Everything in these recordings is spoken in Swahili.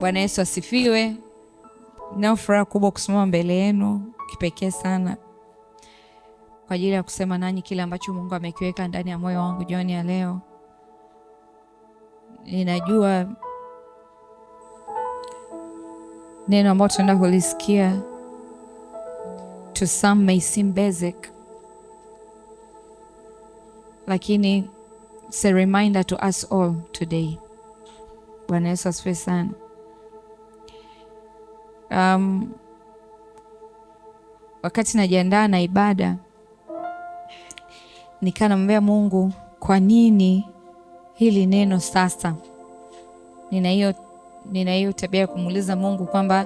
Bwana Yesu asifiwe. Nina furaha kubwa kusimama mbele yenu kipekee sana kwa ajili ya kusema nanyi kile ambacho Mungu amekiweka ndani ya moyo wangu jioni ya leo. Ninajua neno ambalo tunaenda kulisikia to some may seem basic, lakini it's a reminder to us all today. Bwana Yesu asifiwe sana. Wakati najiandaa na ibada nikanamwambia Mungu, kwa nini hili neno sasa? Nina hiyo tabia ya kumuuliza Mungu kwamba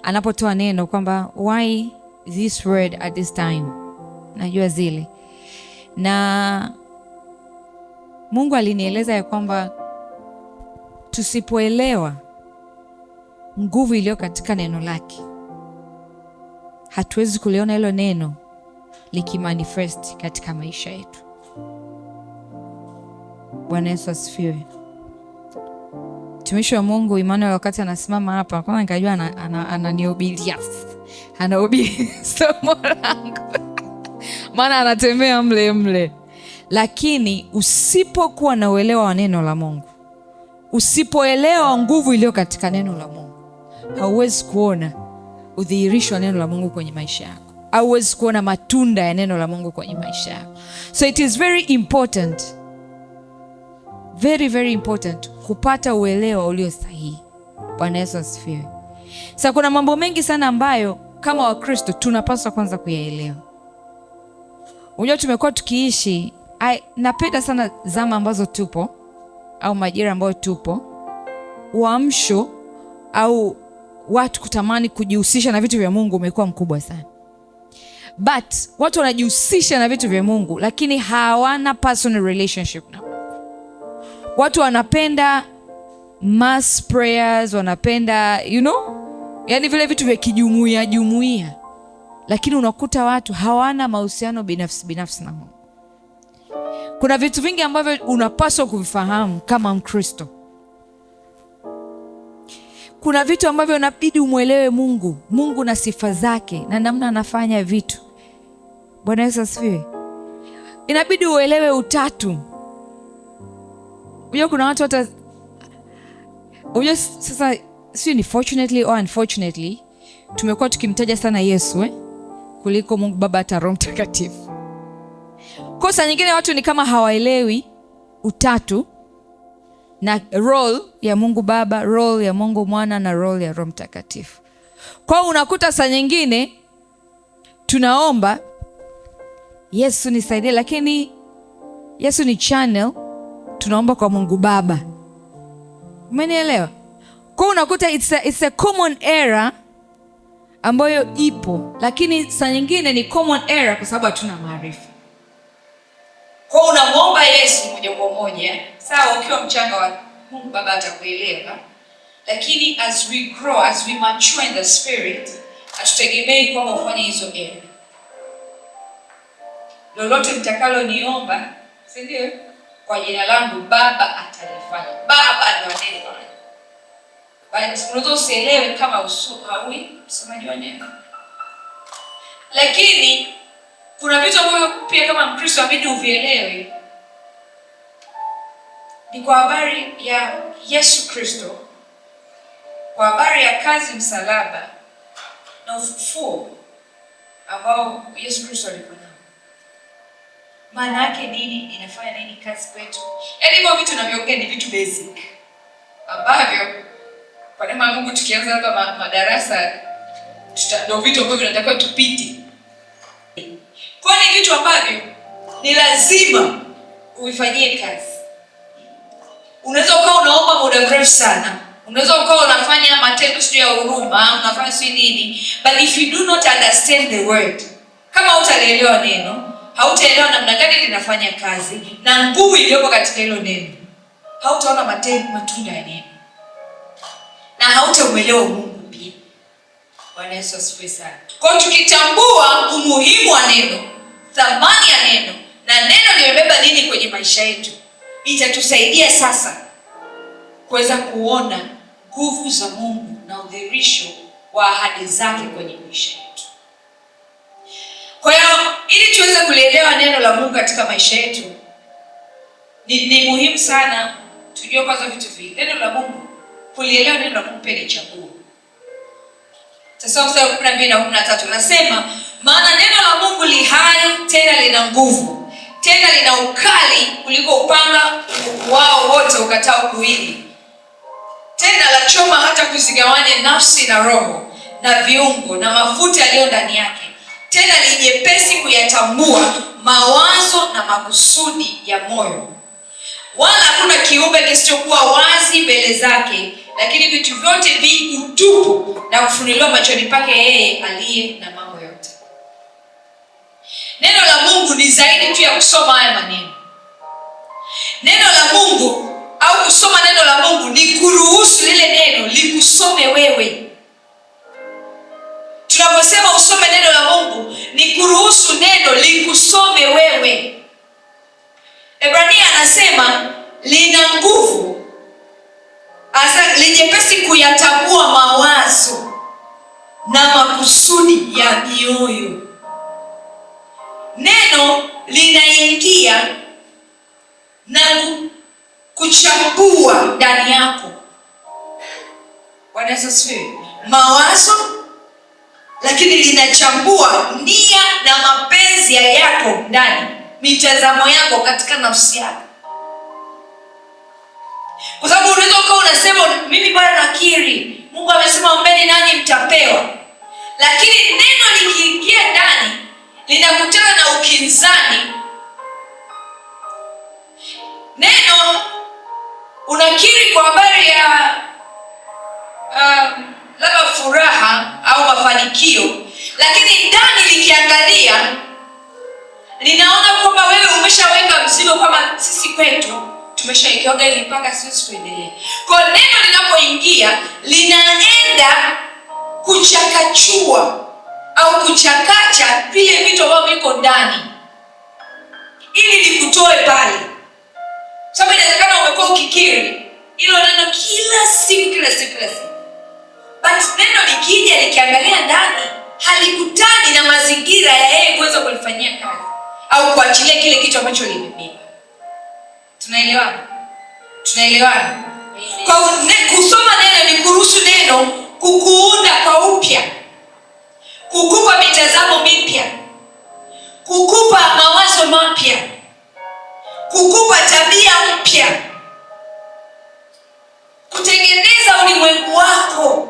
anapotoa neno kwamba why this word at this time. Najua zile. Na Mungu alinieleza ya kwamba tusipoelewa nguvu iliyo katika neno lake, hatuwezi kuliona hilo neno likimanifest katika maisha yetu. Bwana Yesu asifiwe. Mtumishi wa Mungu Emmanuel wakati anasimama hapa, kwanza nikajua ananihubiria. Anahubiri somo langu. Maana anatembea mle. Lakini usipokuwa na uelewa wa neno la Mungu, usipoelewa nguvu iliyo katika neno la Mungu, hauwezi kuona udhihirisho wa neno la Mungu kwenye maisha yako. Hauwezi kuona matunda ya neno la Mungu kwenye maisha yako. So it is very important, very very important kupata uelewa ulio sahihi. Bwana Yesu asifiwe. Sasa kuna mambo mengi sana ambayo kama Wakristo tunapaswa kwanza kuyaelewa. Unajua tumekuwa tukiishi, napenda sana zama ambazo tupo au majira ambayo tupo, uamsho au watu kutamani kujihusisha na vitu vya Mungu umekuwa mkubwa sana. But watu wanajihusisha na vitu vya Mungu lakini hawana personal relationship na Mungu. Watu wanapenda mass prayers, wanapenda yani vile vitu vya kijumuiya, lakini unakuta watu hawana mahusiano binafsi na Mungu. Kuna vitu vingi ambavyo unapaswa kuvifahamu kama Mkristo. Kuna vitu ambavyo unabidi umwelewe Mungu na sifa zake na namna anafanya vitu. Bwana Yesu asifiwe. Inabidi uelewe utatu. Unajua kuna watu sasa si ni fortunately or unfortunately tumekuwa tukimtaja sana Yesu kuliko Mungu Baba hata Roho Mtakatifu. Kosa nyingine watu ni kama hawaelewi utatu na role ya Mungu Baba, role ya Mungu Mwana na role ya Roho Mtakatifu. Kwa hiyo unakuta saa nyingine tunaomba Yesu nisaidie, lakini Yesu ni channel, tunaomba kwa Mungu Baba. Umenielewa? Kwa hiyo unakuta it's a common error ambayo ipo, lakini saa nyingine ni common error kwa sababu hatuna maarifa. Kwa unamwomba Yesu moja kwa moja, sawa, ukiwa mchanga wa Mungu Baba atakuelewa. Lakini as we grow, as we mature in the spirit, hatutegemei kwamba ufanye hizo error. Lolote mtakalo niomba, si ndio? Kwa jina langu Baba atalifanya. Baba ndiye anayefanya. Basi unaweza usielewe kama haui msemaji wa neno. Lakini kuna vitu ambavyo pia kama Mkristo inabidi uvielewe. Ni kwa habari ya Yesu Kristo, kwa habari ya kazi msalaba na ufufuo ambao Yesu Kristo alifanya. Maana yake nini? Inafanya nini kazi kwetu? Yaani hivyo vitu tunavyoongea ni vitu basic ambavyo kwa neema ya Mungu tukianza hapa madarasa ndio vitu ambavyo tunatakiwa tupite. Kwa ni vitu ambavyo ni lazima uifanyie kazi. Unaweza ukawa unaomba muda mrefu sana. Unaweza ukawa unafanya matendo sio ya huruma, unafanya sio nini, but if you do not understand the word, kama hutaelewa neno, hautaelewa namna gani linafanya kazi na nguvu iliyopo katika hilo neno, hautaona matunda ya neno. Na hautamuelewa Mungu pia. Bwana Yesu asifiwe sana. Kwa tukitambua umuhimu wa neno, thamani ya neno na neno limebeba nini kwenye maisha yetu, itatusaidia sasa kuweza kuona nguvu za Mungu na udhihirisho wa ahadi zake kwenye maisha yetu. Kwa hiyo ili tuweze kulielewa neno la Mungu katika maisha yetu, ni muhimu sana tujue kwanza vitu vingi. Neno la Mungu, kulielewa neno la Mungu pia ni chaguo. Sasa mstari wa 12 na 13 nasema, maana neno la Mungu li hai, tena lina nguvu, tena lina ukali kuliko upanga wao wote ukatao kuwili, tena la choma hata kuzigawanya nafsi na roho na viungo na mafuta yaliyo ndani yake, tena ni jepesi kuyatambua mawazo na makusudi ya moyo. Wala hakuna kiumbe kisichokuwa wazi mbele zake, lakini vitu vyote vi utupu na kufunuliwa machoni pake yeye aliye na mambo yote. Neno la Mungu ni zaidi tu ya kusoma haya maneno. Neno la Mungu au kusoma neno la Mungu ni kuruhusu lile neno likusome wewe. Tunaposema usome neno la Mungu ni kuruhusu neno likusome wewe. Ebrania anasema lina nguvu, asa lijepesi kuyatambua mawazo na makusudi ya mioyo. Neno linaingia na kuchambua ndani yako. Bwana Yesu asifiwe. Mawazo, lakini linachambua nia na mapenzi yako ndani, mitazamo yako katika nafsi yako. Kwa sababu unaweza ukawa unasema mimi bado nakiri, Mungu amesema ombeni nanyi mtapewa. Lakini neno likiingia ndani linakutana na ukinzani. Neno unakiri kwa habari ya labda furaha au mafanikio, lakini ndani likiangalia linaona kwamba wewe umeshaweka mzigo, kama sisi kwetu tumeshaikeoga ili mpaka sisi kuendelea. Kwa neno linapoingia linaenda kuchakachua au kuchakacha vile vitu ambavyo viko ndani ili likutoe pale. Sababu inawezekana umekuwa ukikiri hilo neno kila siku. But neno likija likiangalia ndani halikutani na mazingira ya yeye kuweza kulifanyia kazi au kuachilia kile kitu ambacho limebeba. Tunaelewana? Kwa kusoma neno ni kuruhusu neno kukuunda kwa upya, kukupa mitazamo mipya, kukupa mawazo mapya, kukupa tabia mpya, kutengeneza ulimwengu wako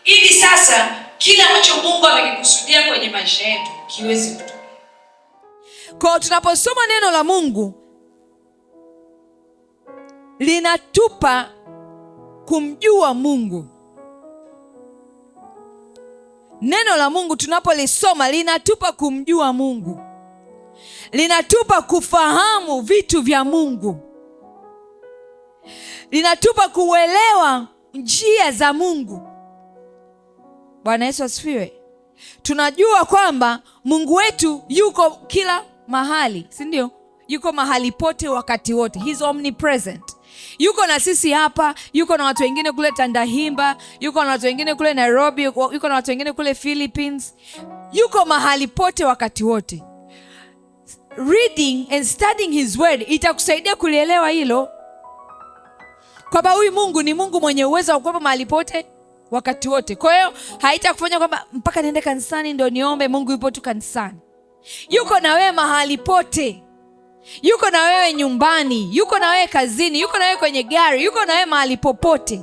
ili sasa kila ambacho Mungu amekikusudia kwenye maisha yetu kiweze kutokea. Kwa tunaposoma neno la Mungu linatupa kumjua Mungu. Neno la Mungu tunapolisoma linatupa kumjua Mungu, linatupa kufahamu vitu vya Mungu, linatupa kuelewa njia za Mungu. Bwana Yesu asifiwe. Tunajua kwamba Mungu wetu yuko kila mahali, si ndio? Yuko mahali pote wakati wote. He's omnipresent. Yuko na sisi hapa, yuko na watu wengine kule Tandahimba, yuko na watu wengine kule Nairobi, yuko na watu wengine kule Philippines. Yuko mahali pote wakati wote. Reading and studying his word itakusaidia kulielewa hilo, kwamba huyu Mungu ni Mungu mwenye uwezo wa kuwepo mahali pote wakati wote. Kwa hiyo haitakufanya kwamba mpaka niende kanisani ndio niombe. Mungu yupo tu kanisani. Yuko na wewe mahali pote. Yuko na wewe nyumbani, yuko na wewe kazini, yuko na wewe kwenye gari, yuko na wewe mahali popote.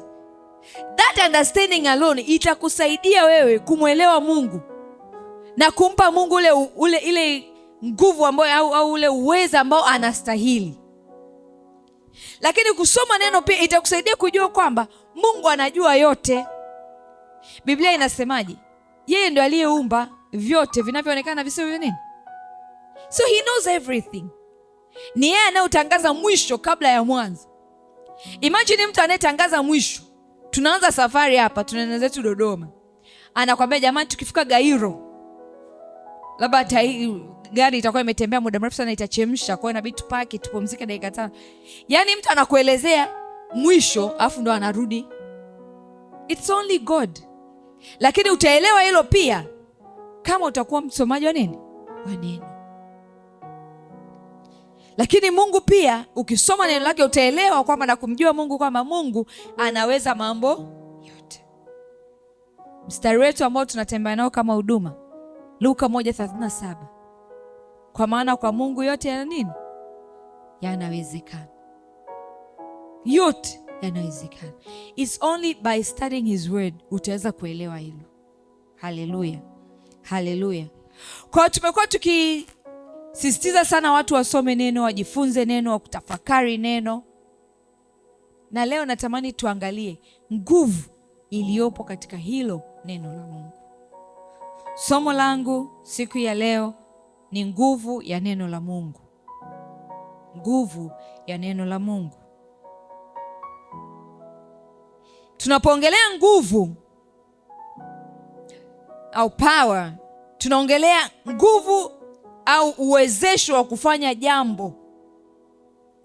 That understanding alone itakusaidia wewe kumwelewa Mungu na kumpa Mungu ile nguvu ambayo au ule uwezo ambao anastahili. Lakini kusoma neno pia itakusaidia kujua kwamba Mungu anajua yote. Biblia inasemaje? Yeye ndio aliyeumba vyote vinavyoonekana visivyo nini? So he knows everything. Ni yeye anayetangaza mwisho kabla ya mwanzo. Imagine mtu anayetangaza mwisho. Tunaanza safari hapa, tunaenda zetu Dodoma. Anakuambia jamani, tukifika Gairo labda gari itakuwa imetembea muda mrefu sana, itachemsha, kwa hiyo inabidi tupaki tupumzike dakika 5. Yaani mtu anakuelezea mwisho afu ndo anarudi It's only God. Lakini utaelewa hilo pia kama utakuwa msomaji wa nini? Wa neno. Lakini Mungu pia ukisoma neno lake utaelewa kwamba na kumjua Mungu kwamba Mungu anaweza mambo yote. Mstari wetu ambao tunatembea nao kama huduma, Luka 1:37. Kwa maana kwa Mungu yote yana nini? Yanawezekana. Yote yanawezekana. It's only by studying his word utaweza kuelewa hilo. Haleluya. Haleluya. Kwa tumekuwa tukisisitiza sana watu wasome neno, wajifunze neno, wakutafakari neno. Na leo natamani tuangalie nguvu iliyopo katika hilo neno la Mungu. Somo langu siku ya leo ni nguvu ya neno la Mungu. Nguvu ya neno la Mungu. Tunapoongelea nguvu au power, tunaongelea nguvu au uwezesho wa kufanya jambo.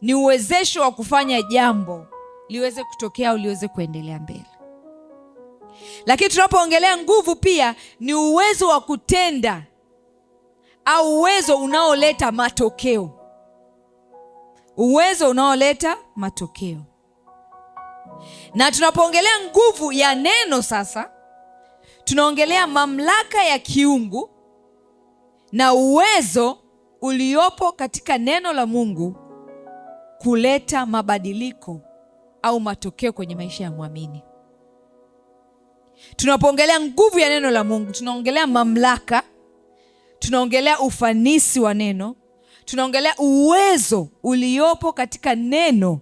Ni uwezesho wa kufanya jambo liweze kutokea au liweze kuendelea mbele. Lakini tunapoongelea nguvu pia ni uwezo wa kutenda au uwezo unaoleta matokeo. Uwezo unaoleta matokeo. Na tunapoongelea nguvu ya neno sasa, tunaongelea mamlaka ya kiungu na uwezo uliopo katika neno la Mungu kuleta mabadiliko au matokeo kwenye maisha ya muamini. Tunapoongelea nguvu ya neno la Mungu, tunaongelea mamlaka, tunaongelea ufanisi wa neno, tunaongelea uwezo uliopo katika neno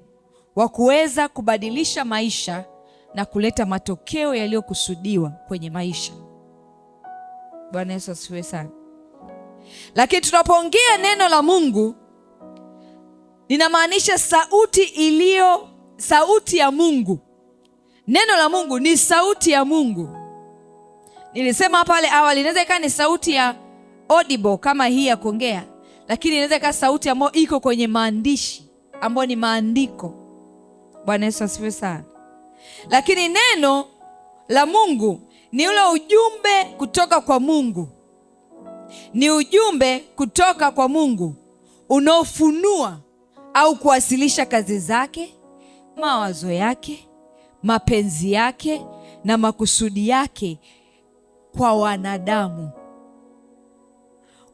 wa kuweza kubadilisha maisha na kuleta matokeo yaliyokusudiwa kwenye maisha. Bwana Yesu asifiwe sana. Lakini tunapoongea neno la Mungu, ninamaanisha sauti ya Mungu. Neno la Mungu ni sauti ya Mungu. Nilisema pale awali, inaweza ikawa ni sauti ya audible kama hii ya kuongea, lakini inaweza ikawa sauti ambayo iko kwenye maandishi, ambayo ni maandiko. Bwana Yesu asifiwe sana. Lakini neno la Mungu ni ule ujumbe kutoka kwa Mungu. Ni ujumbe kutoka kwa Mungu unaofunua au kuwasilisha kazi zake, mawazo yake, mapenzi yake na makusudi yake kwa wanadamu.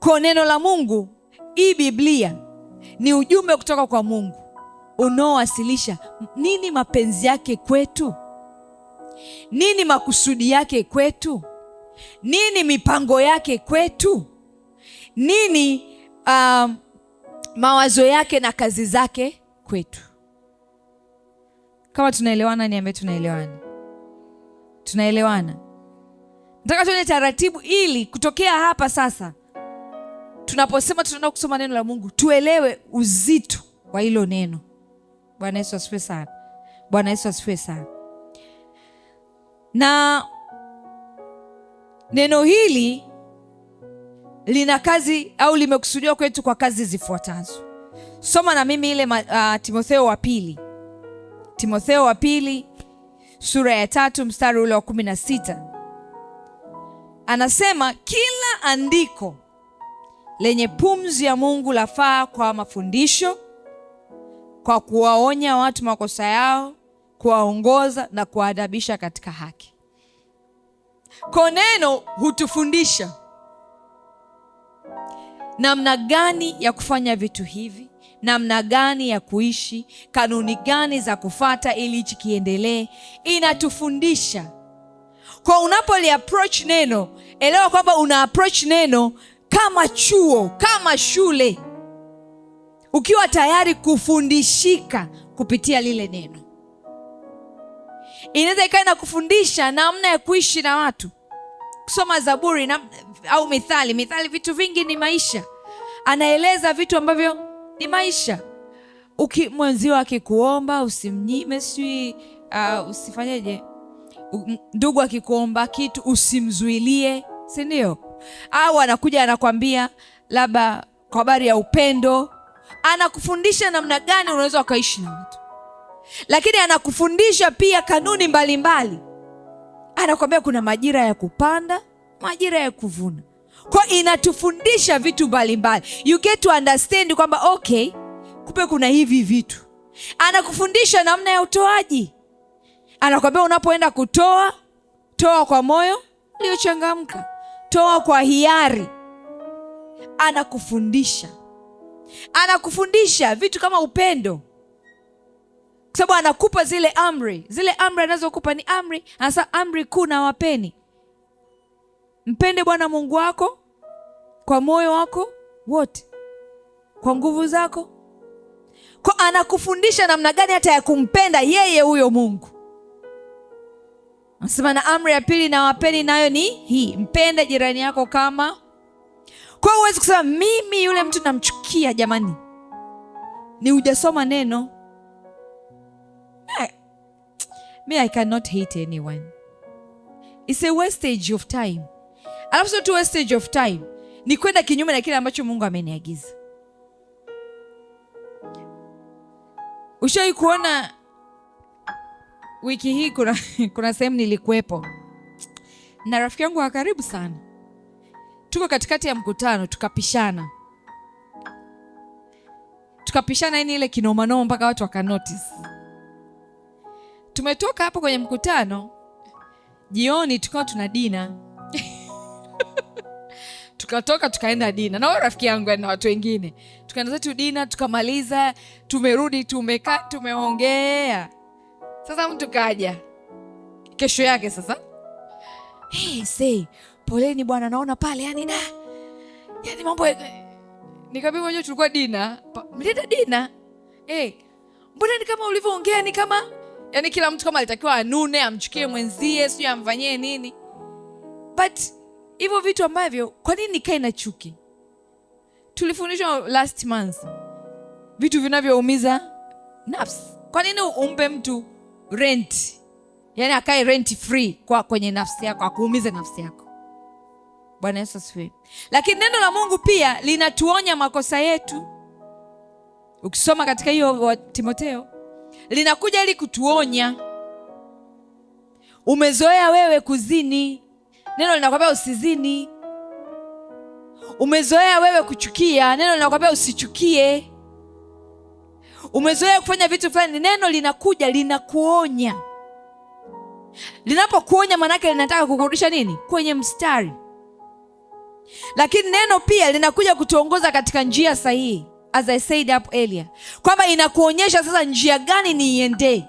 Kwa neno la Mungu, hii Biblia ni ujumbe kutoka kwa Mungu unaowasilisha nini mapenzi yake kwetu, nini makusudi yake kwetu, nini mipango yake kwetu, nini mawazo yake na kazi zake kwetu. Kama tunaelewana, niambie tunaelewana. Tunaelewana. Nataka tuende taratibu ili kutokea hapa sasa, tunaposema tunaenda kusoma neno la Mungu, tuelewe uzito wa hilo neno. Bwana Yesu asifiwe sana. Bwana Yesu asifiwe sana. Na neno hili lina kazi au limekusudiwa kwetu kwa kazi zifuatazo. Soma na mimi ile Timotheo wa pili. Timotheo wa pili sura ya 3 mstari ule wa 16. Anasema kila andiko lenye pumzi ya Mungu lafaa kwa mafundisho, kwa kuwaonya watu makosa yao, kuwaongoza na kuwaadabisha katika haki. Kwa neno hutufundisha namna gani ya kufanya vitu hivi, namna gani ya kuishi, kanuni gani za kufata ili hichi kiendelee. Inatufundisha. Kwa unapoli approach neno, elewa kwamba una approach neno kama chuo, kama shule, ukiwa tayari kufundishika kupitia lile neno. Inaweza ikawa inakufundisha namna ya kuishi na watu, kusoma Zaburi au Mithali. Mithali vitu vingi ni maisha, anaeleza vitu ambavyo ni maisha. Mwenzio akikuomba usimnyime, usifanyeje? Ndugu akikuomba kitu usimzuilie, si ndio? Au anakuja anakwambia labda kwa habari ya upendo, anakufundisha namna gani unaweza ukaishi na watu. Lakini anakufundisha pia kanuni mbalimbali Anakuambia kuna majira ya kupanda, majira ya kuvuna. Kwa inatufundisha vitu mbalimbali. You get to understand kwamba okay, kumbe kuna hivi vitu. Anakufundisha namna ya utoaji. Anakuambia unapoenda kutoa, toa kwa moyo uliochangamka, toa kwa hiari. Anakufundisha vitu kama upendo, kwa sababu anakupa zile amri anazokupa ni amri. Anasema amri kuu nawapeni, mpende Bwana Mungu wako kwa moyo wako wote, kwa nguvu zako. Kwa anakufundisha namna gani hata ya kumpenda yeye huyo Mungu. Anasema na amri ya pili nawapeni nayo ni hii, mpende jirani yako kama. Kwa huwezi kusema mimi yule mtu namchukia. Jamani, ni hujasoma neno. I cannot hate anyone. It's a wastage of time. Alafu sio tu wastage of time, ni kwenda kinyume na kile ambacho Mungu ameniagiza. Ushawahi kuona wiki hii kuna sehemu nilikuwepo na rafiki yangu wa karibu sana. Tuko katikati ya mkutano, tukapishana yani ile kinomanoma mpaka watu wakanotice. Tumetoka hapo kwenye mkutano, jioni tukawa tuna dina. Tukatoka tukaenda dina na rafiki yangu na watu wengine, tukaenda zetu dina, tukamaliza, tumerudi, tumekaa, tumeongea. Sasa mtu kaja kesho yake, sasa poleni bwana, naona pale yani mambo. Nikamwambia mwenyewe tulikuwa dina, mleta dina. Mbona ni kama ulivyoongea ni kama yani kila mtu kama alitakiwa anune, amchukie mwenzie, sio amfanyie nini. But hivyo vitu ambavyo, kwa nini nikae na chuki? Tulifundishwa last month vitu vinavyoumiza nafsi. Kwa nini umpe mtu rent, yani akae rent free kwenye nafsi yako, akuumize nafsi yako? Bwana Yesu asifiwe. Lakini neno la Mungu pia linatuonya makosa yetu. Ukisoma katika hiyo wa Timotheo, linakuja ili kutuonya. Umezoea wewe kuzini, neno linakwambia usizini. Umezoea wewe kuchukia, neno linakwambia usichukie. Umezoea kufanya vitu fulani, neno linakuja linakuonya. Linapokuonya manake linataka kukurudisha nini? Kwenye mstari. Lakini neno pia linakuja kutuongoza katika njia sahihi, as I said up earlier, kwamba inakuonyesha sasa njia gani niiende.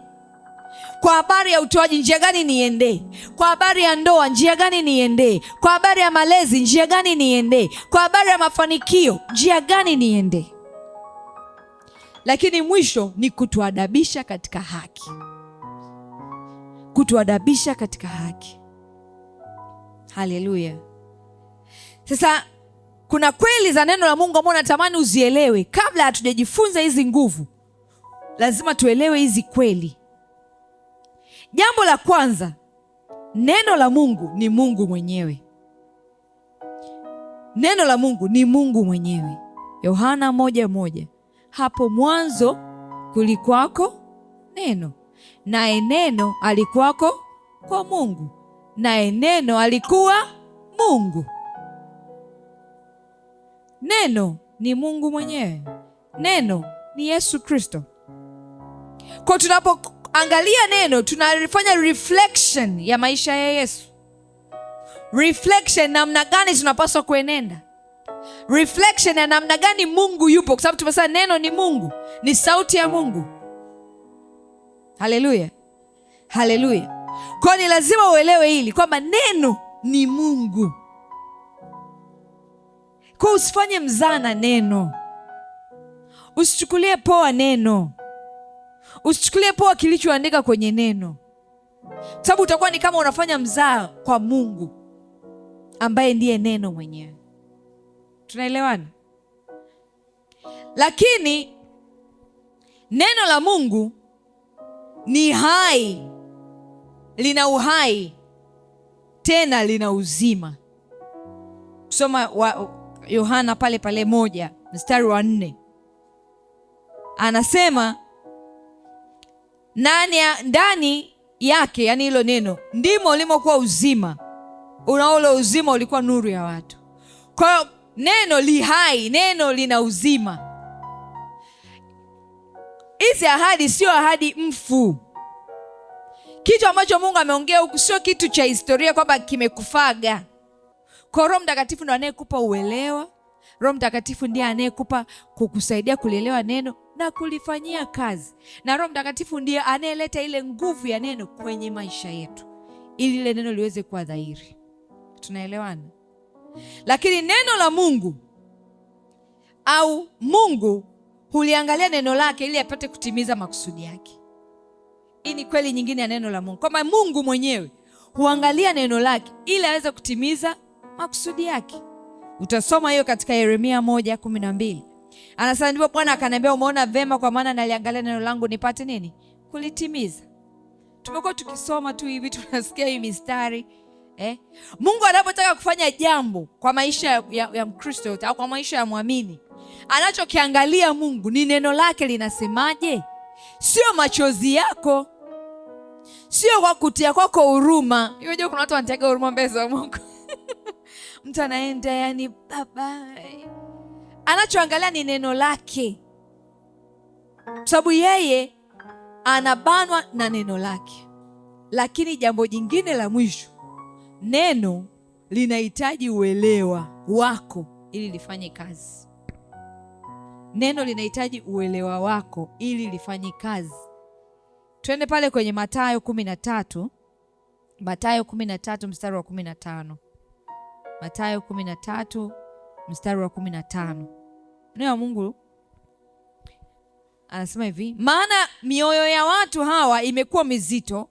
Kwa habari ya utoaji, njia gani niende? Kwa habari ya ndoa, njia gani niende? Kwa habari ya malezi, njia gani niende? Kwa habari ya mafanikio, njia gani niende? Lakini mwisho ni kutuadabisha katika haki. Kutuadabisha katika haki. Haleluya. Sasa kuna kweli za neno la Mungu ambao natamani uzielewe. Kabla hatujajifunza hizi nguvu, lazima tuelewe hizi kweli. Jambo la kwanza, neno la Mungu ni Mungu mwenyewe. Neno la Mungu ni Mungu mwenyewe. Yohana 1:1, hapo mwanzo kulikuwako neno, naye neno alikuwako kwa Mungu, naye neno alikuwa Mungu. Neno ni Mungu mwenyewe. Neno ni Yesu Kristo. Kwa tunapoangalia neno, tunafanya reflection ya maisha ya Yesu. Reflection namna gani tunapaswa kuenenda. Reflection ya namna gani Mungu yupo, kwa sababu tumesema neno ni Mungu, ni sauti ya Mungu. Haleluya. Haleluya. Kwa ni lazima uelewe hili kwamba neno ni Mungu. Kwa usifanye mzana neno. Usichukulie poa neno. Usichukulie poa kilichoandika kwenye neno, sababu utakuwa ni kama unafanya mzaa kwa Mungu ambaye ndiye neno mwenyewe. Tunaelewana? Lakini neno la Mungu ni hai, lina uhai, tena lina uzima. Kusoma Yohana pale 1:4 anasema ndani yake, yani hilo neno ndimo ulimokuwa uzima, ule uzima ulikuwa nuru ya watu. Kwa hiyo neno li hai, neno lina uzima. Hizi ahadi sio ahadi mfu. Kitu ambacho Mungu ameongea huku sio kitu cha historia kwamba kimekufaga. Kwa Roho Mtakatifu ndo anayekupa uelewa. Roho Mtakatifu ndiye anayekupa kukusaidia kulielewa neno na kulifanyia kazi. Na Roho Mtakatifu ndiye anayeleta ile nguvu ya neno kwenye maisha yetu ili ile neno liweze kuwa dhahiri. Tunaelewana? Lakini neno la Mungu au Mungu huliangalia neno lake ili apate kutimiza makusudi yake. Hii ni kweli nyingine ya neno la Mungu, kwamba Mungu mwenyewe huangalia neno lake ili aweze kutimiza makusudi yake. Utasoma hiyo katika Yeremia 1:12. Anasema, ndipo Bwana akaniambia, umeona vema, kwa maana naliangalia neno langu nipate nini? Kulitimiza. Tumekuwa tukisoma tu hivi, tunasikia hii mistari Mungu anapotaka kufanya jambo kwa maisha ya Mkristo au kwa maisha ya muamini, anachokiangalia Mungu ni neno lake linasemaje. Sio machozi yako, sio kwa kutia kwako huruma. Unajua kuna watu wanataka huruma mbele za Mungu. Mtu anaenda yani baba. Anachoangalia ni neno lake, sababu yeye anabanwa na neno lake. Lakini jambo jingine la mwisho, neno linahitaji uelewa wako ili lifanye kazi. Neno linahitaji uelewa wako ili lifanye kazi. Twende pale kwenye Mathayo 13. Mathayo 13 mstari wa 15. Mathayo 13 mstari wa 15. Neno la Mungu anasema hivi, maana mioyo ya watu hawa imekuwa mizito,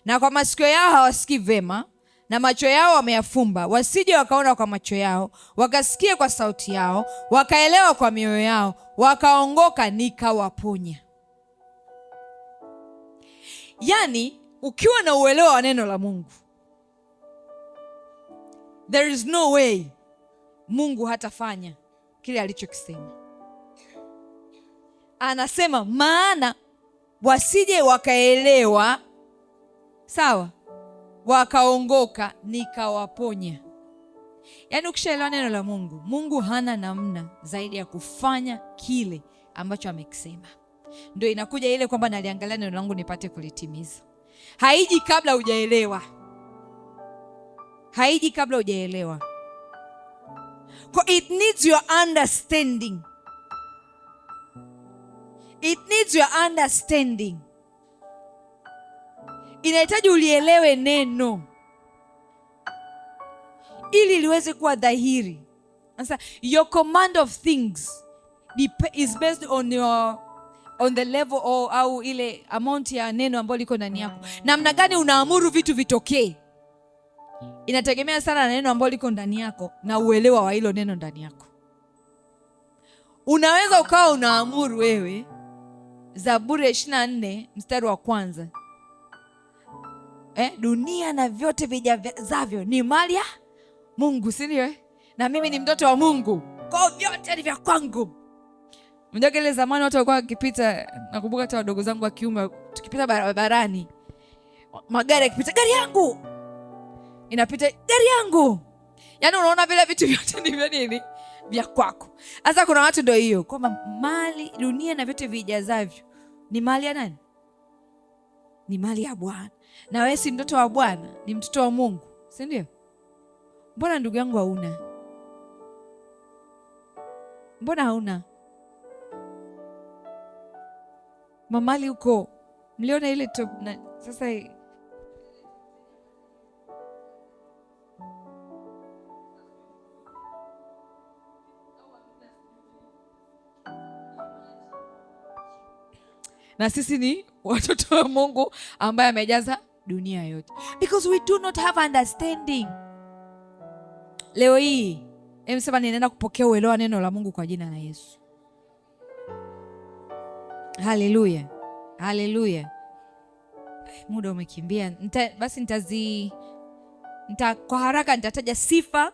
na kwa masikio yao hawasikii vema, na macho yao wameyafumba, wasije wakaona kwa macho yao, wakasikia kwa sauti yao, wakaelewa kwa mioyo yao, wakaongoka nikawaponya. Yani ukiwa na uelewa wa neno la Mungu, there is no way Mungu hatafanya kile alichokisema. Anasema maana wasije wakaelewa, sawa, wakaongoka nikawaponya. Yaani ukishaelewa neno la Mungu, Mungu hana namna zaidi ya kufanya kile ambacho amekisema. Ndio inakuja ile kwamba naliangalia neno langu nipate kulitimiza. Haiji kabla hujaelewa. Haiji kabla hujaelewa. It needs your understanding. It needs your understanding. Inahitaji ulielewe neno ili liweze kuwa dhahiri. Sasa your command of things is based on the level au ile amount ya neno ambalo liko ndani yako. Namna gani unaamuru vitu vitokee inategemea sana na neno ambalo liko ndani yako na uelewa wa hilo neno ndani yako. Unaweza ukawa unaamuru wewe Zaburi 24 mstari wa 1, dunia na vyote vijazavyo ni mali ya Mungu, si ndio? Na mimi ni mtoto wa Mungu, kwa vyote ni vya kwangu. Mjua ile zamani watu walikuwa wakipita, nakumbuka hata wadogo zangu wa kiume tukipita barabarani, magari yakipita, gari yangu inapita, gari yangu. Yaani unaona vile vitu vyote ni vya nini? Vya kwako. Sasa kuna watu ndio hiyo, kwamba mali, dunia na vyote vijazavyo ni mali ya nani? Ni mali ya Bwana. Na wewe si mtoto wa Bwana, ni mtoto wa Mungu, si ndio? Mbona ndugu yangu hauna? Mbona hauna? Mamali huko mliona ile sasa na sisi ni watoto wa Mungu ambaye amejaza dunia yote, because we do not have understanding. Leo hii sema ninaenda kupokea uelewa neno la Mungu kwa jina la Yesu. Haleluya, haleluya. Muda umekimbia. Basi kwa haraka nitataja sifa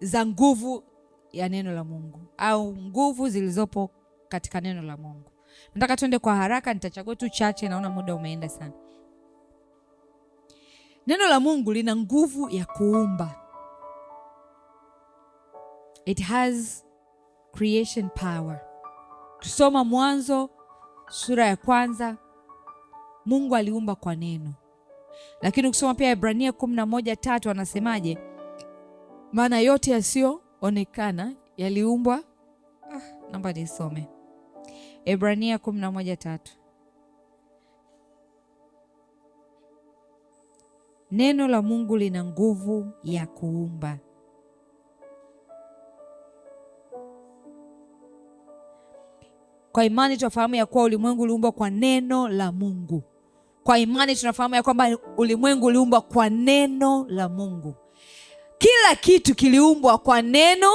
za nguvu ya neno la Mungu au nguvu zilizopo katika neno la Mungu. Nataka tuende kwa haraka, nitachagua tu chache, naona muda umeenda sana. Neno la Mungu lina nguvu ya kuumba. It has creation power. Tusoma Mwanzo sura ya 1, Mungu aliumba kwa neno. Lakini ukisoma pia Ibrania 11:3 anasemaje? Maana yote yasiyoonekana yaliumbwa. Naomba nisome Ibrania 11:3. Neno la Mungu lina nguvu ya kuumba. Kwa imani tunafahamu ya kuwa ulimwengu uliumbwa kwa neno la Mungu. Kwa imani tunafahamu ya kwamba ulimwengu uliumbwa kwa neno la Mungu. Kila kitu kiliumbwa kwa neno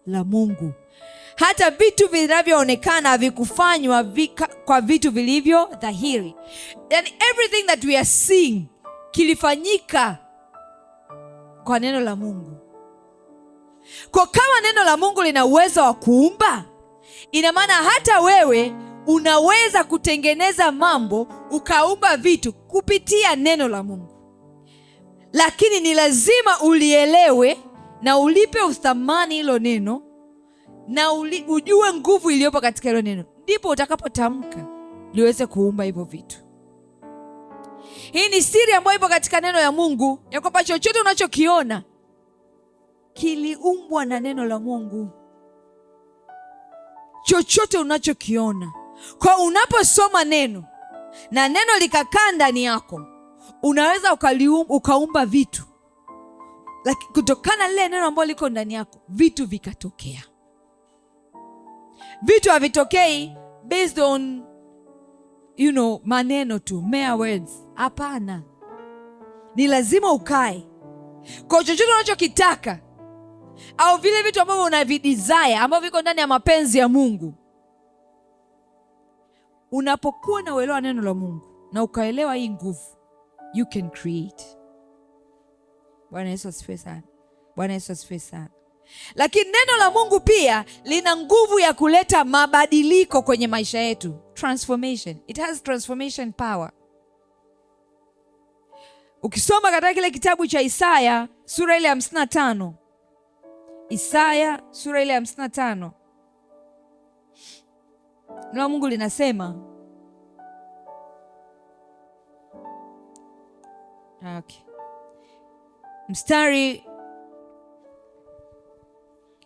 la Mungu. Hata vitu vinavyoonekana havikufanywa kwa vitu vilivyo dhahiri. And everything that we are seeing kilifanyika kwa neno la Mungu. Kwa kama neno la Mungu lina uwezo wa kuumba, ina maana hata wewe unaweza kutengeneza mambo, ukaumba vitu kupitia neno la Mungu. Lakini ni lazima ulielewe na ulipe uthamani hilo neno na ujue nguvu iliyopo katika hilo neno, ndipo utakapotamka liweze kuumba hivyo vitu. Hii ni siri ambayo ipo katika neno ya Mungu, ya kwamba chochote unachokiona kiliumbwa na neno la Mungu. Chochote unachokiona. Kwa unaposoma neno na neno likakaa ndani yako, unaweza ukaumba vitu. Lakini kutokana lile neno ambalo liko ndani yako, vitu vikatokea. Vitu havitokei based on maneno tu, mere words. Hapana. Ni lazima ukae. Kwa chochote unachokitaka au vile vitu ambavyo unavidesire ambavyo viko ndani ya mapenzi ya Mungu, unapokuwa na uelewa neno la Mungu na ukaelewa hii nguvu, you can create. Bwana Yesu asifiwe sana. Bwana Yesu asifiwe sana. Lakini neno la Mungu pia lina nguvu ya kuleta mabadiliko kwenye maisha yetu. Transformation. It has transformation power. Ukisoma katika kile kitabu cha Isaya sura ile 55, Isaya sura ile 55, neno la Mungu linasema, mstari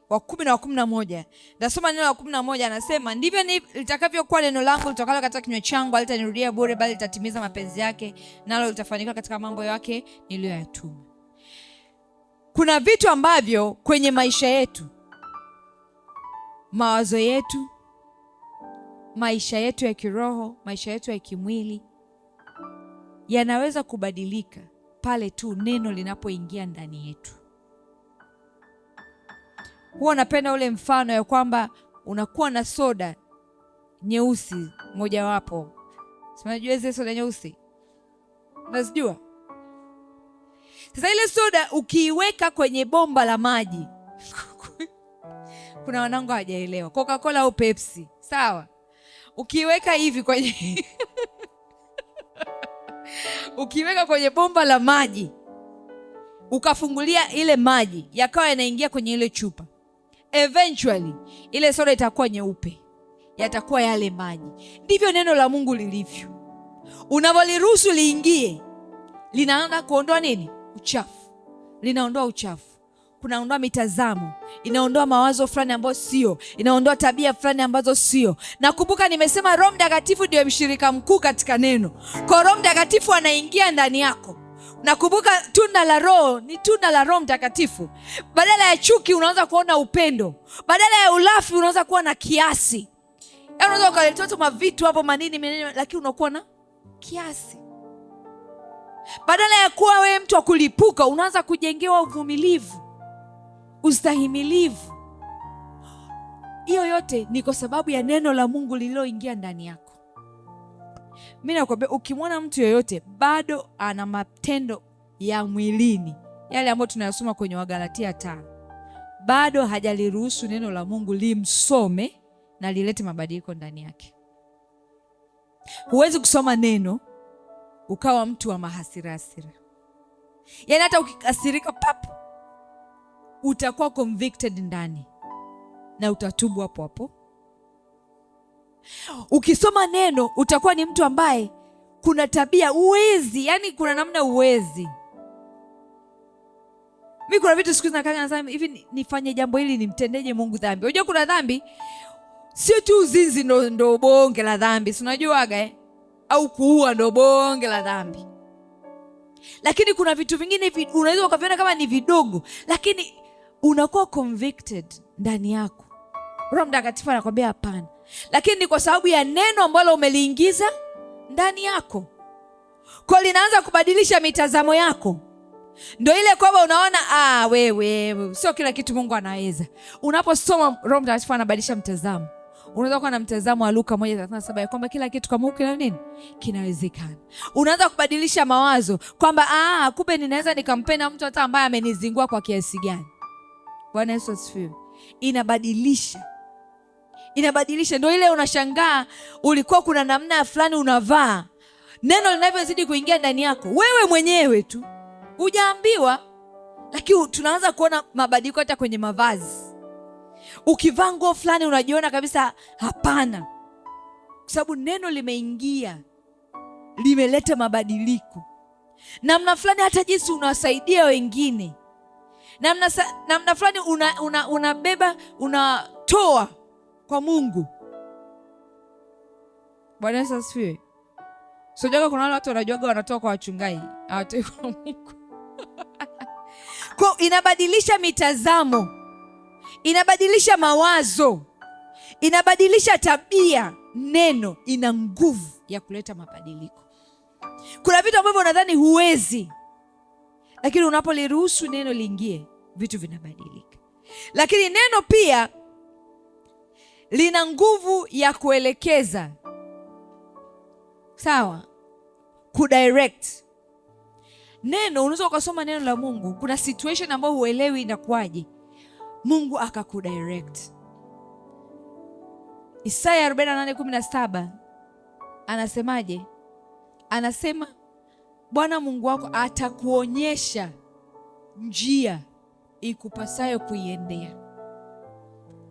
wa 10 na 11. Nasoma neno la 11, anasema, ndivyo litakavyokuwa neno langu litokalo katika kinywa changu, halitanirudia bure, bali litatimiza mapenzi yake, nalo litafanikiwa katika mambo yake niliyoyatuma. Kuna vitu ambavyo kwenye maisha yetu, mawazo yetu, maisha yetu ya kiroho, maisha yetu ya kimwili, yanaweza kubadilika pale tu neno linapoingia ndani yetu. Huwa napenda ule mfano ya kwamba unakuwa na soda nyeusi mojawapo. Unajua zile soda nyeusi? Unazijua? Sasa ile soda ukiiweka kwenye bomba la maji kuna wanangu hawajaelewa, Coca-Cola au Pepsi, sawa? Ukiiweka hivi kwenye ukiweka kwenye bomba la maji, ukafungulia ile maji yakawa yanaingia kwenye ile chupa, eventually ile soda itakuwa nyeupe, yatakuwa yale maji. Ndivyo neno la Mungu lilivyo. Unavyoliruhusu liingie, linaanza kuondoa nini? Uchafu. Linaondoa uchafu, kunaondoa mitazamo, inaondoa mawazo fulani ambayo sio, inaondoa tabia fulani ambazo sio. Na kumbuka nimesema Roho Mtakatifu ndio mshirika mkuu katika neno. Kwa Roho Mtakatifu anaingia ndani yako. Nakumbuka tunda la Roho ni tunda la Roho Mtakatifu. Badala ya chuki unaanza kuona upendo. Badala ya ulafi unaanza kuwa na kiasi. Unaweza ukaleta tu mavitu hapo manini, lakini unakuwa na kiasi. Badala ya kuwa wewe mtu wa kulipuka, unaanza kujengewa uvumilivu, ustahimilivu. Hiyo yote ni kwa sababu ya neno la Mungu lililoingia ndani yako. Mimi nakwambia, ukimwona mtu yeyote bado ana matendo ya mwilini, yale ambayo tunayasoma kwenye Wagalatia 5, bado hajaliruhusu neno la Mungu limsome na lilete mabadiliko ndani yake. Huwezi kusoma neno ukawa mtu wa mahasira. Yaani hata ukikasirika utakuwa convicted ndani na utatubu hapo hapo. Ukisoma neno utakuwa ni mtu ambaye kuna tabia uwezi, yani kuna namna uwezi. Mimi kuna vitu siku hizi nakaa nasema hivi, nifanye jambo hili nimtendeje Mungu dhambi? Unajua kuna dhambi sio tu uzinzi ndo bonge la dhambi, si unajuaga au kuua ndo bonge la dhambi. Lakini kuna vitu vingine unaweza ukaviona kama ni vidogo, lakini unakuwa convicted ndani yako. Roho Mtakatifu anakwambia hapana. Lakini ni kwa sababu ya neno ambalo umeliingiza ndani yako. Kwa linaanza kubadilisha mitazamo yako. Ndio ile kwamba unaona wewe sio kila kitu Mungu anaweza. Unaposoma Roho Mtakatifu anabadilisha mtazamo. Unaweza kuwa na mtazamo wa Luka 1:37 kwamba kila kitu kwa Mungu kina nini? Kinawezekana. Unaanza kubadilisha mawazo kwamba kumbe ninaweza nikampenda mtu hata ambaye amenizingua kwa kiasi gani. Bwana Yesu asifiwe. Inabadilisha. Ndio ile unashangaa ulikuwa kuna namna fulani unavaa. Neno linavyozidi kuingia ndani yako, wewe mwenyewe tu hujaambiwa, lakini tunaanza kuona mabadiliko hata kwenye mavazi. Ukivaa nguo fulani unajiona kabisa hapana, kwa sababu neno limeingia, limeleta mabadiliko. Namna fulani hata jinsi unawasaidia wengine, namna fulani unabeba unatoa kwa Mungu. Bwana Yesu asifiwe. Sio kuna wale watu wanajuaga wanatoa kwa wachungaji, hawatoi kwa Mungu. Kwa inabadilisha mitazamo, inabadilisha mawazo, inabadilisha tabia. Neno ina nguvu ya kuleta mabadiliko. Kuna vitu ambavyo unadhani huwezi, lakini unapoliruhusu neno liingie, vitu vinabadilika. Lakini neno pia lina nguvu ya kuelekeza. Sawa? Kudirect. Neno, unaweza ukasoma neno la Mungu, kuna situation ambayo huelewi inakuwaje, Mungu akakudirect. Isaya 48:17 anasemaje? Anasema Bwana Mungu wako atakuonyesha njia ikupasayo kuiendea.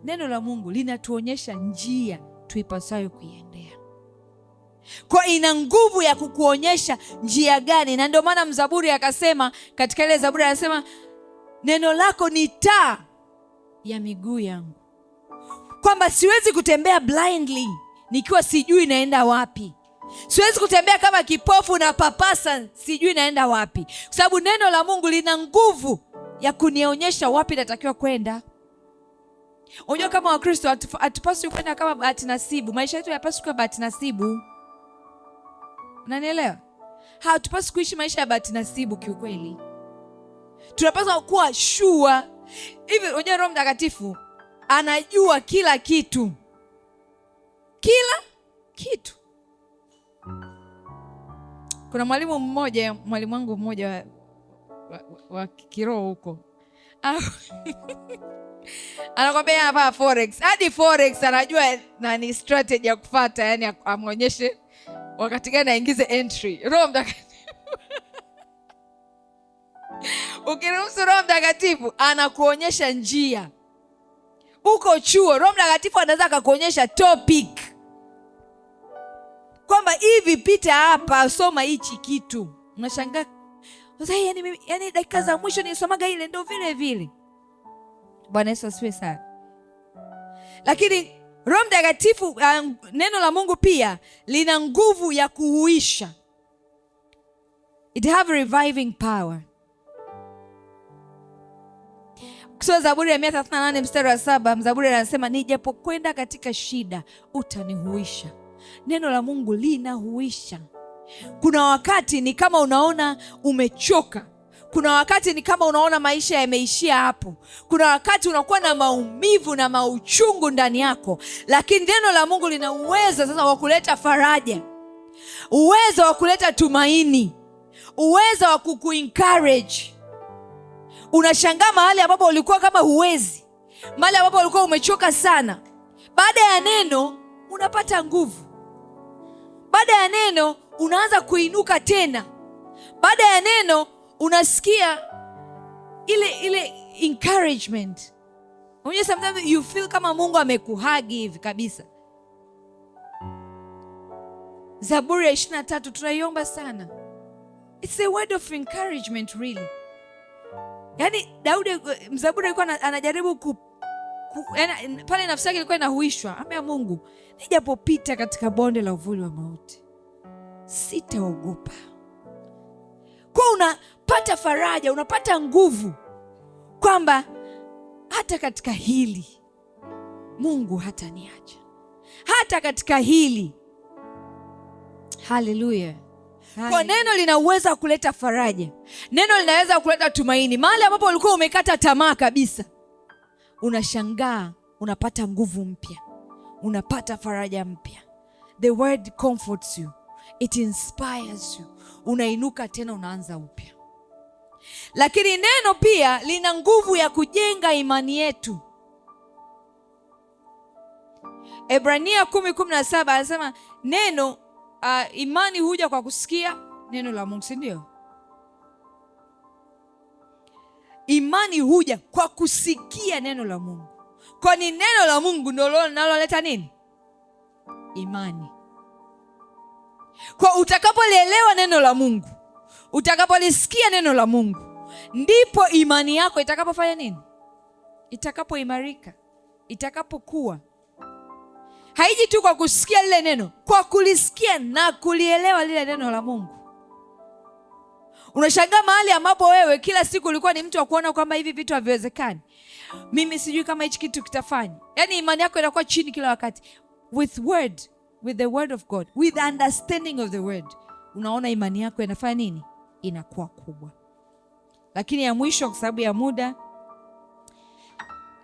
Neno la Mungu linatuonyesha njia tuipasayo kuiendea. Kwa ina nguvu ya kukuonyesha njia gani. Na ndio maana mzaburi akasema, katika ile Zaburi anasema neno lako ni taa ya miguu yangu. Kwamba siwezi kutembea blindly nikiwa sijui naenda wapi. Siwezi kutembea kama kipofu na papasa sijui naenda wapi, kwa sababu neno la Mungu lina nguvu ya kunionyesha wapi natakiwa kwenda. Unajua kama Wakristo hatupaswi kwenda kama bahati nasibu. Maisha yetu hayapaswi kuwa bahati nasibu. Unanielewa? Hatupaswi kuishi maisha ya bahati nasibu kiukweli. Tunapaswa kuwa sure. Hivi unajua Roho Mtakatifu anajua kila kitu. Kila kitu. Kuna mwalimu wangu mmoja wa kiroho huko. Anakwambia hapa forex. Hadi forex anajua na ni strategy ya kufuata, yani amuonyeshe wakati gani aingize entry. Roho Mtakatifu. Ukiruhusu Roho Mtakatifu anakuonyesha njia. Uko chuo, Roho Mtakatifu anaweza akakuonyesha topic. Kwamba hivi pita hapa, soma hichi kitu. Unashangaa. Yani dakika za mwisho nisomaga ile ndio vile vile. Bwana Yesu asifiwe sana. Lakini Roho Mtakatifu, neno la Mungu pia lina nguvu ya kuhuisha. It have reviving power. Kusoma Zaburi ya 138:7, Mzaburi anasema nijapokwenda katika shida utanihuisha. Neno la Mungu linahuisha. Kuna wakati ni kama unaona umechoka. Kuna wakati ni kama unaona maisha yameishia hapo. Kuna wakati unakuwa na maumivu na mauchungu ndani yako. Lakini neno la Mungu lina uwezo sasa wa kuleta faraja. Uwezo wa kuleta tumaini. Uwezo wa kukuencourage. Unashangaa mahali ambapo ulikuwa kama huwezi. Mahali ambapo ulikuwa umechoka sana. Baada ya neno unapata nguvu. Baada ya neno unaanza kuinuka tena. Baada ya neno unasikia ile encouragement. Unajua sometimes you feel kama Mungu amekuhagi hivi kabisa. Zaburi ya 23 tunaiomba sana. It's a word of encouragement really. Yaani Daudi mzaburi alikuwa anajaribu pale nafsi yake ilikuwa inahuishwa. Ambia Mungu, nijapopita katika bonde la uvuli wa mauti, sitaogopa. Kwa unapata faraja, unapata nguvu kwamba hata katika hili Mungu hataniacha. Hata katika hili. Haleluya. Kwa neno linaweza kuleta faraja. Neno linaweza kuleta tumaini. Mahali ambapo ulikuwa umekata tamaa kabisa, unashangaa unapata nguvu mpya, unapata faraja mpya. The word comforts you, it inspires you. Unainuka tena, unaanza upya. Lakini neno pia lina nguvu ya kujenga imani yetu. Ebrania 10:17 anasema neno imani huja kwa kusikia neno la Mungu, si ndio? Imani huja kwa kusikia neno la Mungu. Kwa ni neno la Mungu ndio linaloleta nini? Imani. Kwa utakapolielewa neno la Mungu, utakapolisikia neno la Mungu, ndipo imani yako itakapofanya nini? Itakapoimarika, itakapokuwa. Haiji tu kwa kusikia lile neno, kwa kulisikia na kulielewa lile neno la Mungu. Unashangaa mahali ambapo wewe kila siku ulikuwa ni mtu wa kuona kwamba hivi vitu haviwezekani. Mimi sijui kama hichi kitu kitafanya. Yaani imani yako inakuwa chini kila wakati. With the word of God, with the understanding of the word, unaona imani yako inafanya nini? Inakuwa kubwa. Lakini ya mwisho, kwa sababu ya muda,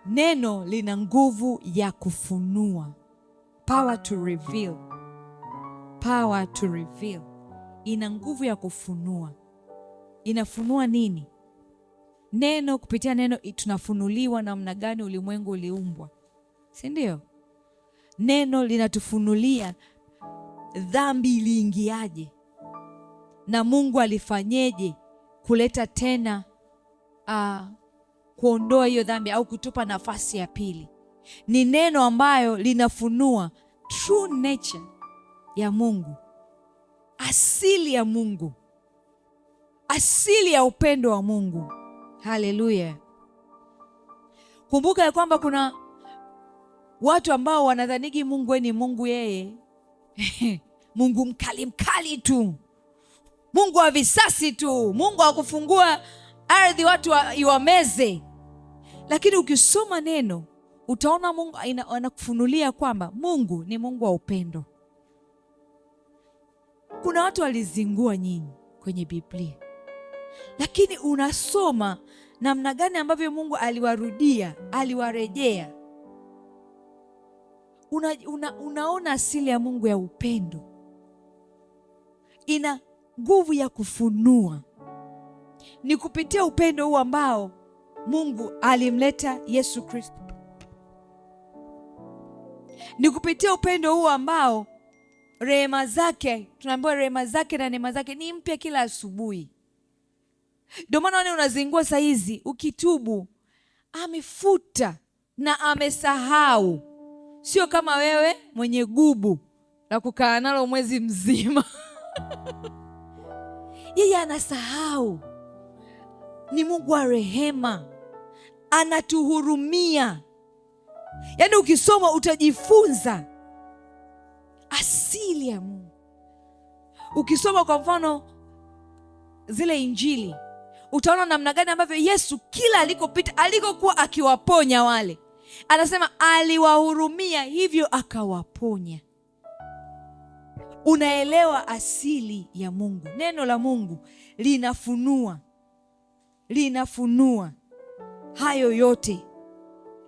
neno lina nguvu ya kufunua. Power to reveal. Power to reveal. Ina nguvu ya kufunua. Inafunua nini? Neno, kupitia neno tunafunuliwa namna gani ulimwengu uliumbwa, si ndio? Neno linatufunulia dhambi iliingiaje na Mungu alifanyeje kuleta tena kuondoa hiyo dhambi au kutupa nafasi ya pili. Ni neno ambayo linafunua true nature ya Mungu, asili ya Mungu, asili ya upendo wa Mungu. Haleluya. Kumbuka ya kwamba kuna watu ambao wanadhaniki Mungu ni Mungu yeye Mungu mkali tu, Mungu wa visasi tu, Mungu wa kufungua ardhi watu iwameze. Lakini ukisoma neno utaona Mungu anakufunulia kwamba Mungu ni Mungu wa upendo. Kuna watu walizingua nyinyi kwenye Biblia, lakini unasoma namna gani ambavyo Mungu aliwarudia, aliwarejea. Unaona asili ya Mungu ya upendo. Ina nguvu ya kufunua. Ni kupitia upendo huu ambao Mungu alimleta Yesu Kristo. Ni kupitia upendo huu ambao rehema zake, tunaambiwa rehema zake na neema zake ni mpya kila asubuhi. Ndio maana unazingua saa hizi, ukitubu amefuta na amesahau. Sio kama wewe mwenye gubu la kukaa nalo mwezi mzima yeye anasahau. Ni Mungu wa rehema, anatuhurumia. Yaani ukisoma utajifunza asili ya Mungu. Ukisoma kwa mfano zile Injili, utaona namna gani ambavyo Yesu kila alikopita, alikokuwa akiwaponya wale, anasema aliwahurumia, hivyo akawaponya. Unaelewa asili ya Mungu. Neno la Mungu linafunua hayo yote,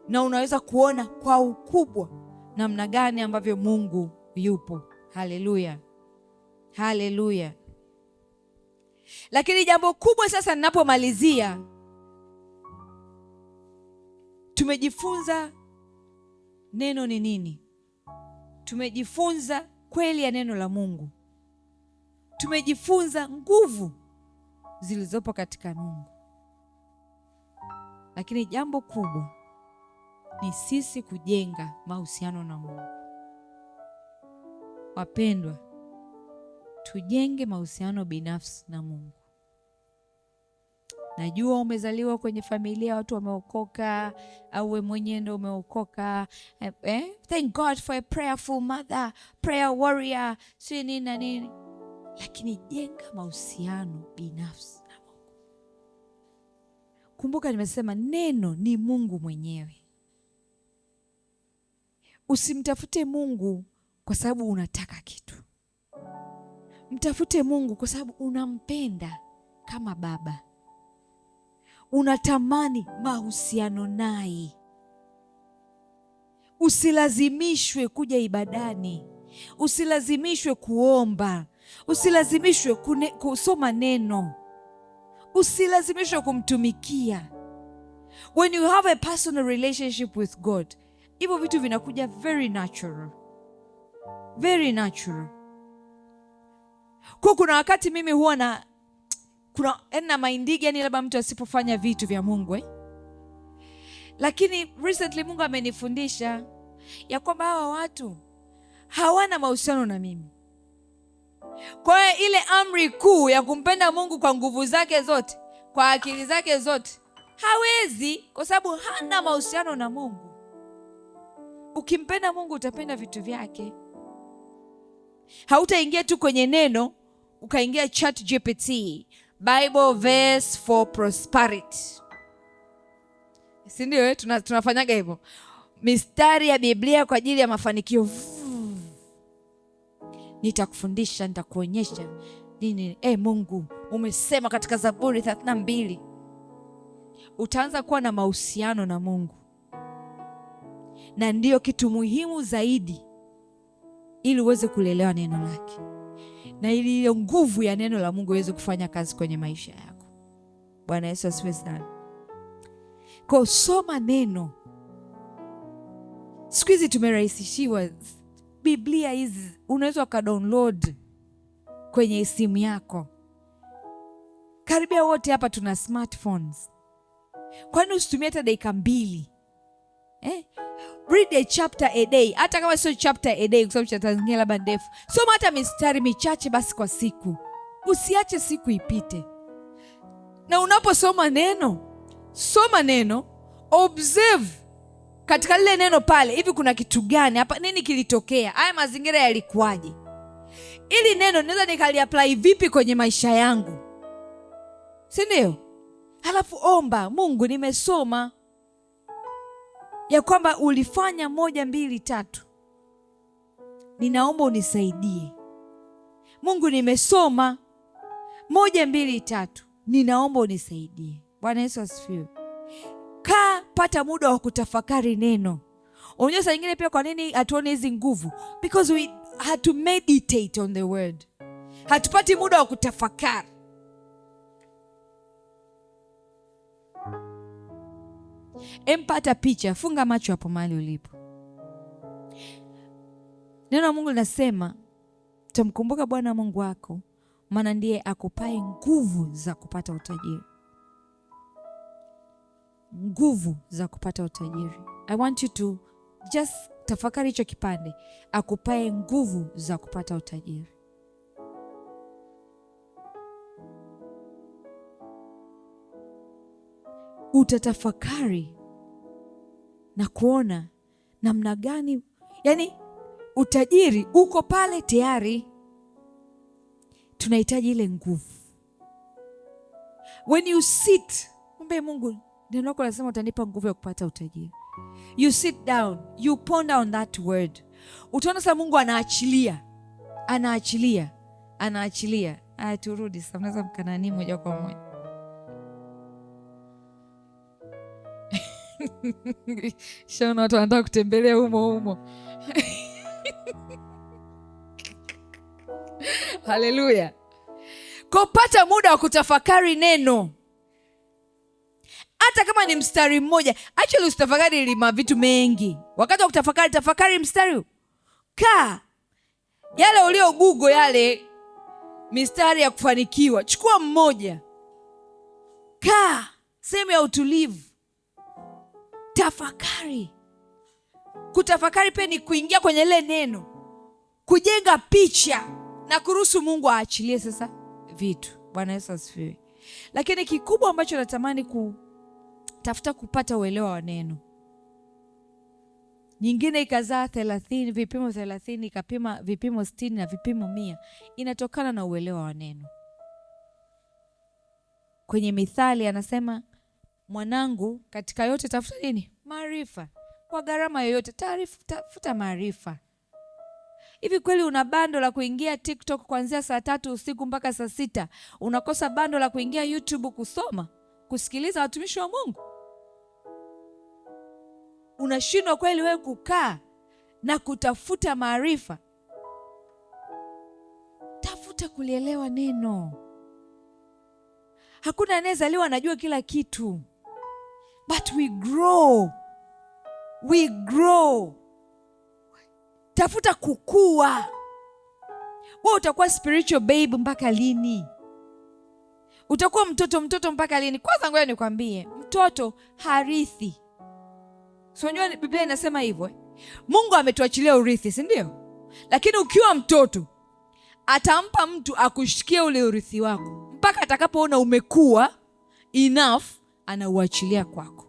na unaweza kuona kwa ukubwa namna gani ambavyo Mungu yupo. Haleluya, haleluya. Lakini jambo kubwa sasa, ninapomalizia, tumejifunza neno ni nini? Tumejifunza kweli ya neno la Mungu. Tumejifunza nguvu zilizopo katika Mungu, lakini jambo kubwa ni sisi kujenga mahusiano na Mungu. Wapendwa, tujenge mahusiano binafsi na Mungu. Najua umezaliwa kwenye familia watu wameokoka, au wewe mwenyewe ndio umeokoka. Thank God for a prayerful mother, prayer warrior, si nini na nini. Lakini jenga mahusiano binafsi na Mungu. Kumbuka nimesema neno ni Mungu mwenyewe. Usimtafute Mungu kwa sababu unataka kitu. Mtafute Mungu kwa sababu unampenda kama baba. Unatamani mahusiano naye. Usilazimishwe kuja ibadani. Usilazimishwe kuomba. Usilazimishwe kusoma neno. Usilazimishwe kumtumikia. When you have a personal relationship with God, hivyo vitu vinakuja very natural. Very natural. Kwa kuna wakati mimi huwa na maindigi, yani labda mtu asipofanya vitu vya Mungu Lakini recently Mungu amenifundisha ya kwamba hawa watu hawana mahusiano na mimi. Kwa hiyo ile amri kuu ya kumpenda Mungu kwa nguvu zake zote, kwa akili zake zote, hawezi, kwa sababu hana mahusiano na Mungu. Ukimpenda Mungu utapenda vitu vyake. Hautaingia tu kwenye neno ukaingia ChatGPT, Bible verse for prosperity. Si ndio tunafanyaga hivyo? Mistari ya Biblia kwa ajili ya mafanikio. Nitakufundisha, nitakuonyesha nini. Mungu umesema katika Zaburi 32. Utaanza kuwa na mahusiano na Mungu. Na ndiyo kitu muhimu zaidi ili uweze kulelewa neno lake. Na ili ile nguvu ya neno la Mungu iweze kufanya kazi kwenye maisha yako. Bwana Yesu asifiwe sana. Kwa soma neno. Siku hizi tumerahisishiwa. Biblia hizi unaweza ukadownload kwenye simu yako. Karibia wote hapa tuna smartphones. Kwani usitumie hata dakika 2? Read a chapter a day. Hata kama sio chapter a day, kwa sababu cha Tanzania labda ndefu. Soma hata mistari michache basi kwa siku. Usiache siku ipite. Na unaposoma neno, soma neno, observe katika lile neno pale, hivi kuna kitu gani hapa? Nini kilitokea? Haya mazingira yalikuwaje? Ili neno naweza nikaliapply vipi kwenye maisha yangu? Si ndio? Halafu omba, Mungu nimesoma ya kwamba ulifanya 1, 2, 3. Ninaomba unisaidie. Mungu nimesoma 1, 2, 3. Ninaomba unisaidie. Bwana Yesu asifiwe. Pata muda wa kutafakari neno. Unajua saa nyingine pia kwa nini hatuone hizi nguvu? Because we had to meditate on the word. Hatupati muda wa kutafakari. Empata picha, funga macho hapo mahali ulipo. Neno la Mungu linasema, utamkumbuka Bwana Mungu wako, maana ndiye akupae nguvu za kupata utajiri. Nguvu za kupata utajiri. I want you to just tafakari hicho kipande. Akupae nguvu za kupata utajiri. Utatafakari na kuona namna gani, yani utajiri uko pale tayari. Tunahitaji ile nguvu. When you sit, mwambie Mungu, neno lako linasema utanipa nguvu ya kupata utajiri. You sit down, you ponder on that word. Utaona sasa Mungu anaachilia. Turudi sasa, mnaweza mkanani moja kwa moja. Shaona watu wanataka kutembelea humo. Haleluya. Kupata muda wa kutafakari neno. Hata kama ni mstari mmoja. Actually usitafakari lima vitu mengi. Wakati wa kutafakari, tafakari mstari. Yale ulio Google, yale mistari ya kufanikiwa, chukua mmoja. kaa sehemu ya utulivu, tafakari. Kutafakari pia ni kuingia kwenye ile neno, kujenga picha na kuruhusu Mungu aachilie sasa vitu. Bwana Yesu asifiwe. Lakini kikubwa ambacho natamani kutafuta kupata uelewa wa neno, nyingine ikazaa 30, vipimo 30, ikapima vipimo 60 na vipimo 100, inatokana na uelewa wa neno. Kwenye Mithali anasema, mwanangu, katika yote tafuta nini? Maarifa. Kwa gharama yoyote tafuta maarifa. Hivi kweli una bando la kuingia TikTok kuanzia saa 3 usiku mpaka saa 6? Unakosa bando la kuingia YouTube kusoma, kusikiliza watumishi wa Mungu? Unashindwa kweli wewe kukaa na kutafuta maarifa? Tafuta kulielewa neno. Hakuna anayezaliwa anajua kila kitu, but we grow. Tafuta kukua. Wewe utakuwa spiritual babe mpaka lini? Utakuwa mtoto mpaka lini? Kwanza ngoja nikwambie, mtoto harithi. So unajua Biblia inasema hivyo. Mungu ametuachilia urithi, si ndio? Lakini ukiwa mtoto atampa mtu akushikia ule urithi wako mpaka atakapoona umekuwa enough, anauachilia kwako.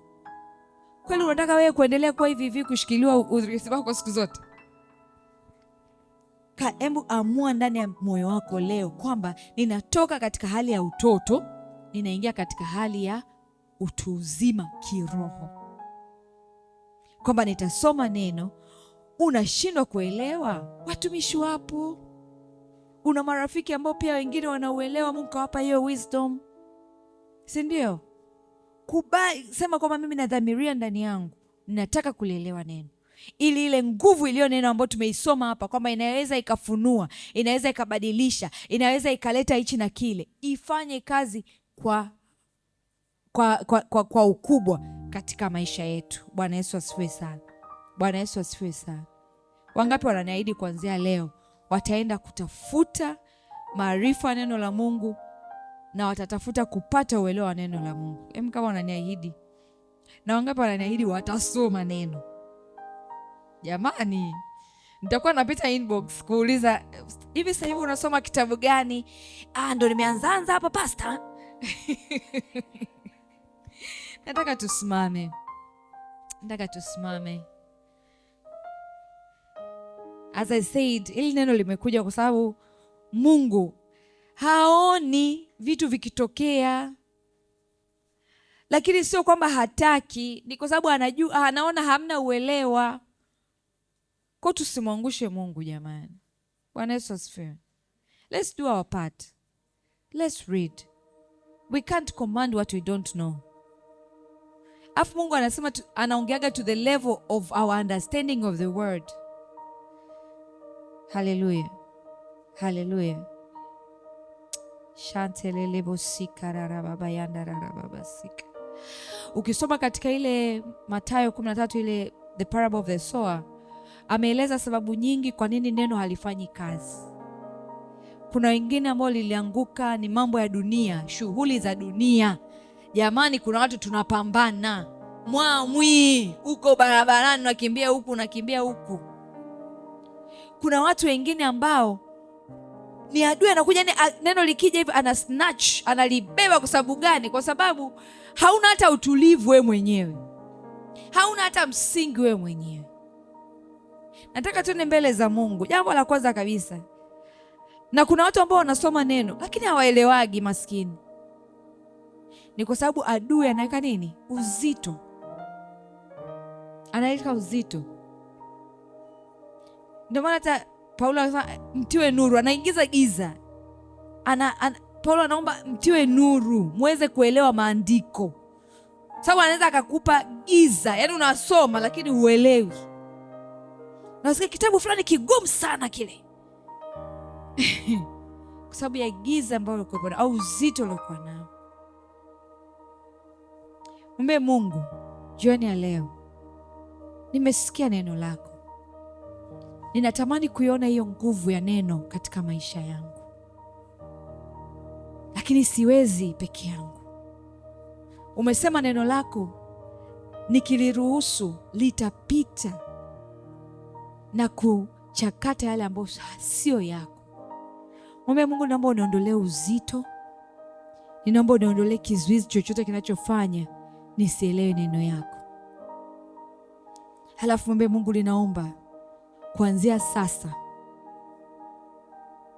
Kweli unataka wewe kuendelea kuwa hivi kushikiliwa urithi wako siku zote? Hebu amua ndani ya moyo wako leo kwamba ninatoka katika hali ya utoto, ninaingia katika hali ya utu uzima kiroho, kwamba nitasoma neno. Unashindwa kuelewa, watumishi wapo, una marafiki ambao pia wengine wanauelewa, Mungu kawapa hiyo wisdom, si ndio? Sema kwamba mimi nadhamiria ndani yangu ninataka kulielewa neno, ili ile nguvu iliyo neno ambayo tumeisoma hapa kwamba inaweza ikafunua, inaweza ikabadilisha, inaweza ikaleta hichi na kile, ifanye kazi kwa ukubwa katika maisha yetu. Bwana Yesu asifiwe sana. Bwana Yesu asifiwe sana. Wangapi wananiahidi kuanzia leo wataenda kutafuta maarifa neno la Mungu na watatafuta kupata uelewa wa neno la Mungu? Kama wananiahidi. Na wangapi wananiahidi watasoma neno? Jamani, nitakuwa napita inbox kuuliza, hivi sasa hivi unasoma kitabu gani? Ndo nimeanza hapa pastor. Nataka tusimame. As I said, hili neno limekuja kwa sababu Mungu haoni vitu vikitokea, lakini sio kwamba hataki, ni kwa sababu anajua, anaona hamna uelewa. Kwa tusimwangushe Mungu jamani. Bwana Yesu asifiwe. Let's do our part. Let's read. We can't command what we don't know. Afu Mungu anasema anaongeaga to the level of our understanding of the word. Hallelujah. Hallelujah. Ukisoma katika ile Mathayo 13, ile the parable of the sower, ameeleza sababu nyingi kwa nini neno halifanyi kazi. Kuna wengine ambao lilianguka ni mambo ya dunia, shughuli za dunia. Jamani, kuna watu tunapambana mwamwi huko barabarani, unakimbia huku unakimbia huku. Kuna watu wengine ambao ni adui anakuja, neno likija hivi ana snatch, analibeba. Kwa sababu gani? Kwa sababu hauna hata utulivu wewe mwenyewe, hauna hata msingi wewe mwenyewe. Nataka tuende mbele za Mungu, jambo la kwanza kabisa. Na kuna watu ambao wanasoma neno lakini hawaelewagi, maskini. Ni kwa sababu adui anaweka nini? Uzito. Anaweka uzito. Ndio maana hata Paulo anasema mtiwe nuru, anaingiza giza. Paulo anaomba mtiwe nuru muweze kuelewa maandiko. Sababu anaweza akakupa giza, yaani unasoma lakini uelewi. Nasikia kitabu fulani kigumu sana kile. Kwa sababu ya giza ambalo uko nalo au uzito uliokuwa nao. Mwombe Mungu, jioni ya leo nimesikia neno lako. Ninatamani kuiona hiyo nguvu ya neno katika maisha yangu, lakini siwezi peke yangu. Umesema neno lako nikiliruhusu litapita na kuchakata yale ambayo sio yako. Mwambie Mungu, naomba uniondolee uzito, ninaomba uniondolee kizuizi chochote kinachofanya nisielewe neno yako. Halafu mwambie Mungu, ninaomba kuanzia sasa.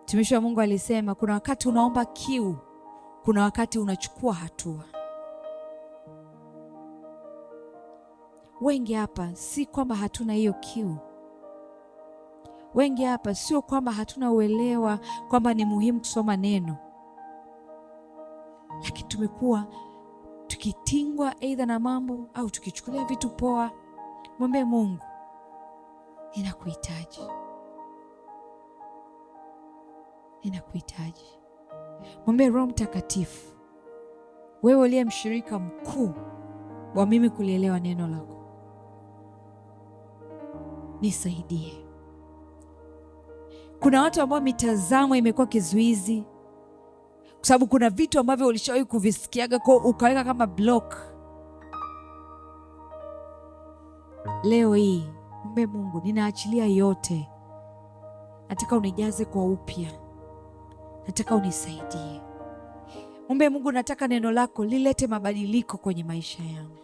Mtumishi wa Mungu alisema kuna wakati unaomba kiu, kuna wakati unachukua hatua. Wengi hapa si kwamba hatuna hiyo kiu. Wengi hapa sio kwamba hatuna uelewa kwamba ni muhimu kusoma neno, lakini tumekuwa tukitingwa aidha na mambo au tukichukulia vitu poa. Mwambie Mungu, ninakuhitaji, ninakuhitaji. Mwambie Roho Mtakatifu, wewe uliye mshirika mkuu wa mimi kulielewa neno lako, nisaidie. Kuna watu ambao mitazamo imekuwa kizuizi, kwa sababu kuna vitu ambavyo ulishawahi kuvisikiaga kwa ukaweka kama block. Leo hii mwambie Mungu, ninaachilia yote. Nataka unijaze kwa upya, nataka unisaidie. Mwambie Mungu, nataka neno lako lilete mabadiliko kwenye maisha yangu.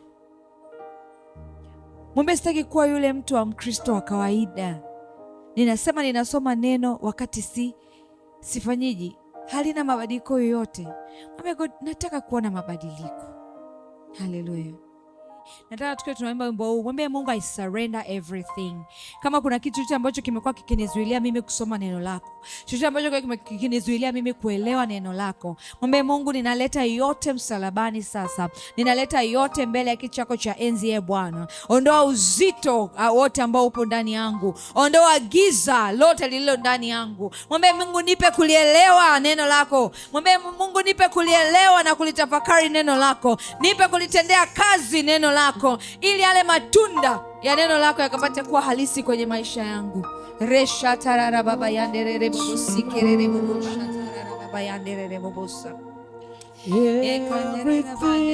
Mwambie sitaki kuwa yule mtu wa Mkristo wa kawaida. Ninasema ninasoma neno wakati sifanyiji, halina mabadiliko yoyote. Mwambie God, nataka kuona mabadiliko. Haleluya. Nataka tukiwa tunaimba wimbo huu, mwambie Mungu, I surrender everything. Kama kuna kitu chochote ambacho kimekuwa kikinizuilia mimi kusoma neno lako, chochote ambacho kikinizuilia mimi kuelewa neno lako, mwambie Mungu, ninaleta yote msalabani sasa. Ninaleta yote mbele ya kiti chako cha enzi, Bwana. Ondoa uzito wote ambao upo ndani yangu. Ondoa giza lote lililo ndani yangu. Mwambie Mungu, nipe kulielewa neno lako. Mwambie Mungu, nipe kulielewa na kulitafakari neno lako. Nipe kulitendea kazi neno lako, ili yale matunda ya neno lako yakapate kuwa halisi kwenye maisha yangu. Resha tarara baba yanderere bobosi kerere bobosha tarara baba yanderere bobosa. Everything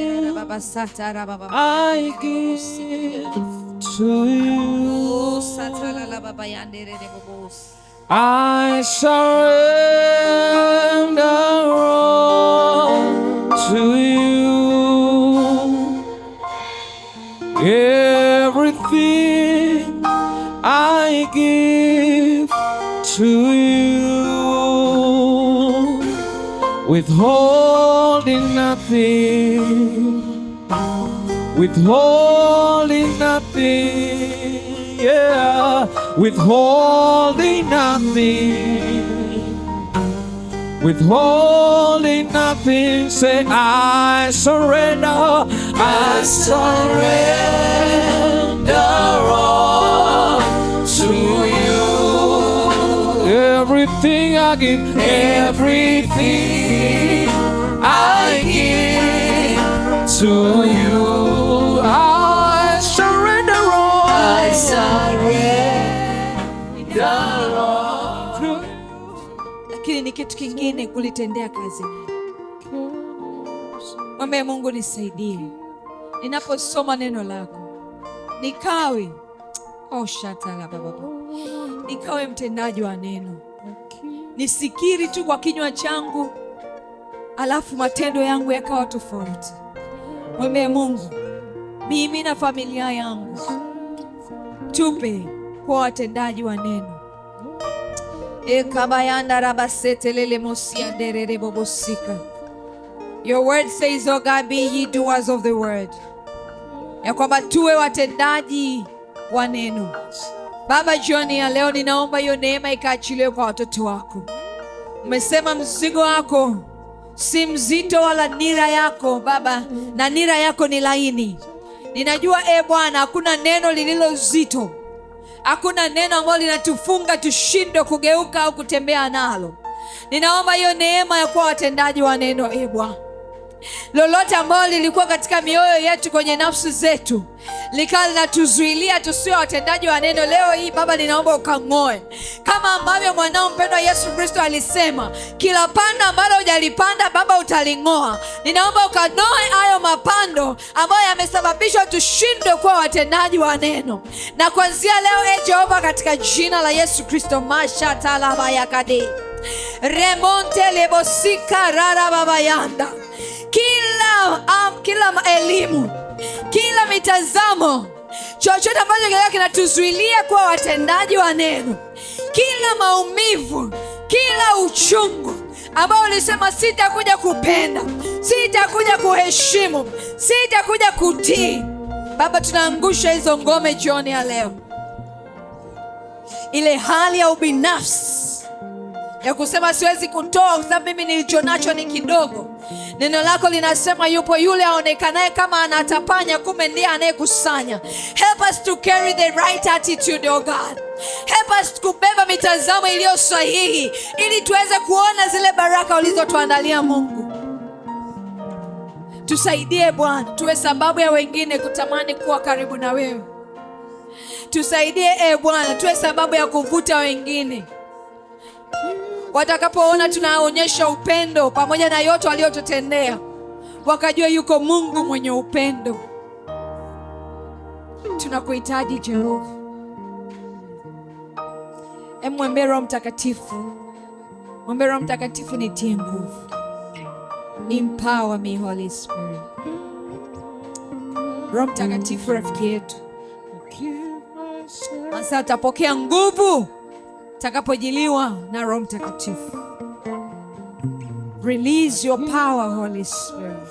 I give to you, I surrender all to you. Everything I give to you, withholding nothing, withholding nothing, yeah, withholding nothing, withholding nothing. Say, I surrender, I surrender all to you. Everything I give, everything I give to you, I surrender all, I surrender all to you. Lakini ni kitu kingine kulitendea kazi. Mwambie Mungu, nisaidie ninaposoma neno lako, nikawe nikawe mtendaji wa neno. Nisikiri tu kwa kinywa changu alafu matendo yangu yakawa tofauti. Mwambie Mungu, mimi na familia yangu tupe kwa watendaji wa neno. Your word says, oh God, be ye doers of the word. Ya kwamba tuwe watendaji wa neno. Baba, jioni ya leo ninaomba hiyo neema ikaachiliwe kwa watoto wako. Umesema mzigo wako si mzito wala nira yako Baba, na nira yako ni laini. Ninajua Bwana, hakuna neno lililo zito. Hakuna neno ambalo linatufunga tushindwe kugeuka au kutembea nalo. Ninaomba hiyo neema ya kuwa watendaji wa neno Bwana. lolote ambalo lilikuwa katika mioyo yetu, kwenye nafsi zetu, likawa linatuzuilia tusiwe watendaji wa neno, leo hii Baba ninaomba ukang'oe, kama ambavyo mwanao mpendwa Yesu Kristo alisema, kila pando ambalo hujalipanda Baba utaling'oa. Ninaomba ukanoe hayo mapando ambayo yamesababishwa tushindwe kuwa watendaji wa neno, na kuanzia leo Jehova, katika jina la Yesu Kristo, mashatalabayakade remonte lebosika rara babayanda, kila elimu, kila mitazamo, chochote ambacho kinatuzuilia kuwa watendaji wa neno, kila maumivu, kila uchungu ambao ulisema sitakuja kupenda, sitakuja kuheshimu, sitakuja kutii, Baba tunaangusha hizo ngome jioni ya leo. Ile hali ya ubinafsi ya kusema siwezi kutoa kwa sababu mimi nilicho nacho ni kidogo. Neno lako linasema yupo yule aonekanaye kama anatapanya, kumbe ndiye anayekusanya. Help us to carry the right attitude, oh God. Help us kubeba mitazamo iliyo sahihi, ili tuweze kuona zile baraka ulizotuandalia Mungu. Tusaidie Bwana, tuwe sababu ya wengine kutamani kuwa karibu na wewe. Tusaidie Bwana, tuwe sababu ya kuvuta wengine, watakapoona tunaonyesha upendo pamoja na yote waliotutendea, wakajua yuko Mungu mwenye upendo. Tunakuhitaji Jehova. Mwambie Roho Mtakatifu, mwambie Roho Mtakatifu nitie nguvu. Empower me Holy Spirit. Roho Mtakatifu rafiki yetu, sasa utapokea nguvu takapojiliwa na Roho Mtakatifu. Release your power, Holy Spirit.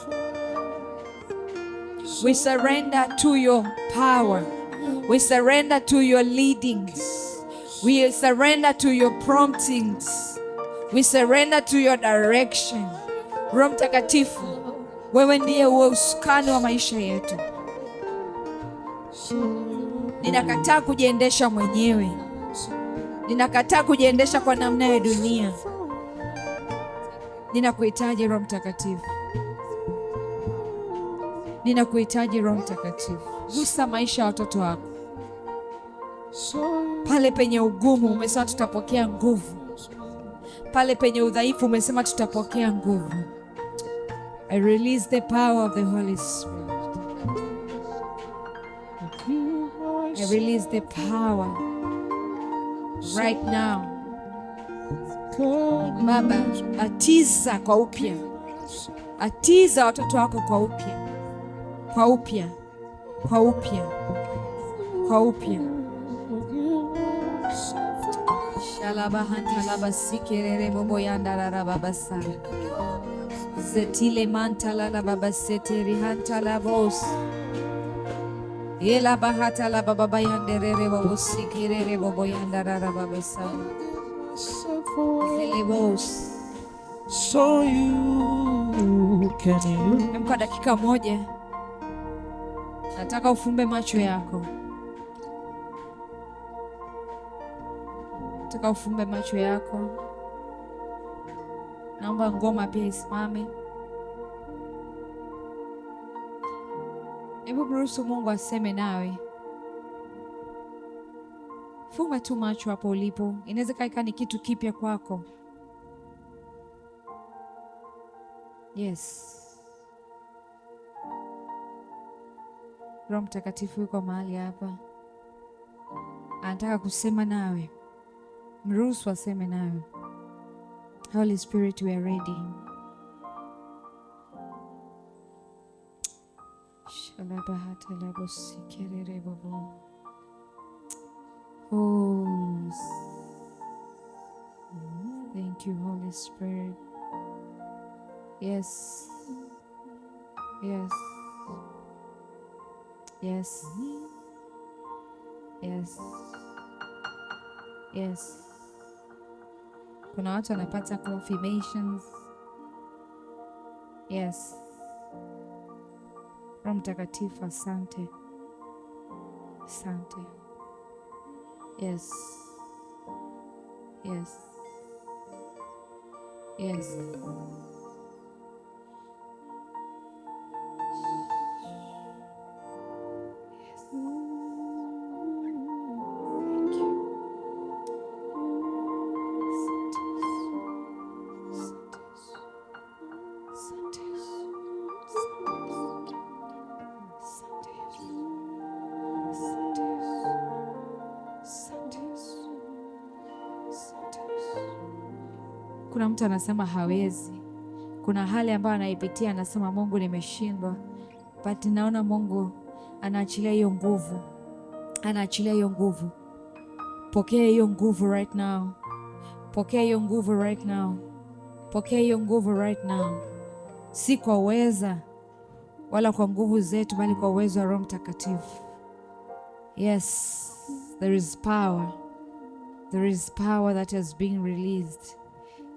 We surrender to your power. We surrender to your leadings. We surrender to your promptings. We surrender to your direction. Roho Mtakatifu, wewe ndiye uwe usukani wa maisha yetu. Ninakataa kujiendesha mwenyewe. Ninakataa kujiendesha kwa namna ya dunia. Ninakuhitaji Roho Mtakatifu. Ninakuhitaji Roho Mtakatifu. Gusa maisha ya watoto wako. Pale penye ugumu umesema tutapokea nguvu. Pale penye udhaifu umesema tutapokea nguvu. I release the power of the Holy Spirit. I release the power right now. Baba, atiza kwa upya. Atiza watoto wako kwa upya. Kwa upya. Kwa upya. Kwa upya. Shalabahanta labasikerere bobo yandarara babasa. Zetile mantala la babaseteri hanta la bos. Ela bahata la baba yanderere bobo sikerere bobo yandarara babasa. Zile bos. So you can Kwa dakika moja nataka ufumbe macho yako. Nataka ufumbe macho yako. Naomba ngoma pia isimame. Hebu mruhusu Mungu aseme nawe. Funga tu macho hapo ulipo. Inaweza kaika ni kitu kipya kwako. Yes. Roho Mtakatifu yuko mahali hapa. Anataka kusema nawe. Mruhusu aseme nawe. Holy Spirit, we are ready. Shalabahata labosikerere bobo. Oh, thank you, Holy Spirit. Yes. Yes. Yes. Yes. Yes. Kuna watu wanapata confirmations. Yes. Roho Mtakatifu, asante. Asante. Yes. Yes. Yes. Kuna mtu anasema hawezi, kuna hali ambayo anaipitia, anasema Mungu, nimeshindwa, but naona Mungu anaachilia hiyo nguvu, anaachilia hiyo nguvu. Pokea hiyo nguvu right now, pokea hiyo nguvu right now, pokea hiyo nguvu right now. Si kwa uweza wala kwa nguvu zetu, bali kwa uwezo wa Roho Mtakatifu. Yes, there is power. There is power that has been released.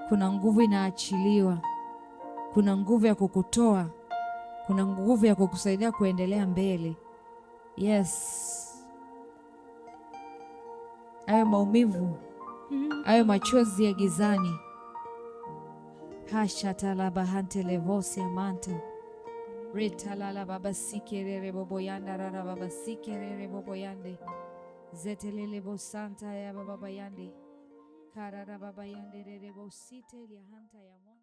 Kuna nguvu inaachiliwa. Kuna nguvu ya kukutoa. Kuna nguvu ya kukusaidia kuendelea mbele. Yes. Ayo maumivu, ayo machozi ya gizani. Hasha talabahante levosi amanta. Retalala baba sikerere bobo yanda rara baba sikerere bobo yande. Zetelele bo santa ya baba yande. Karara baba yande rere bo site ya hanta ya mo.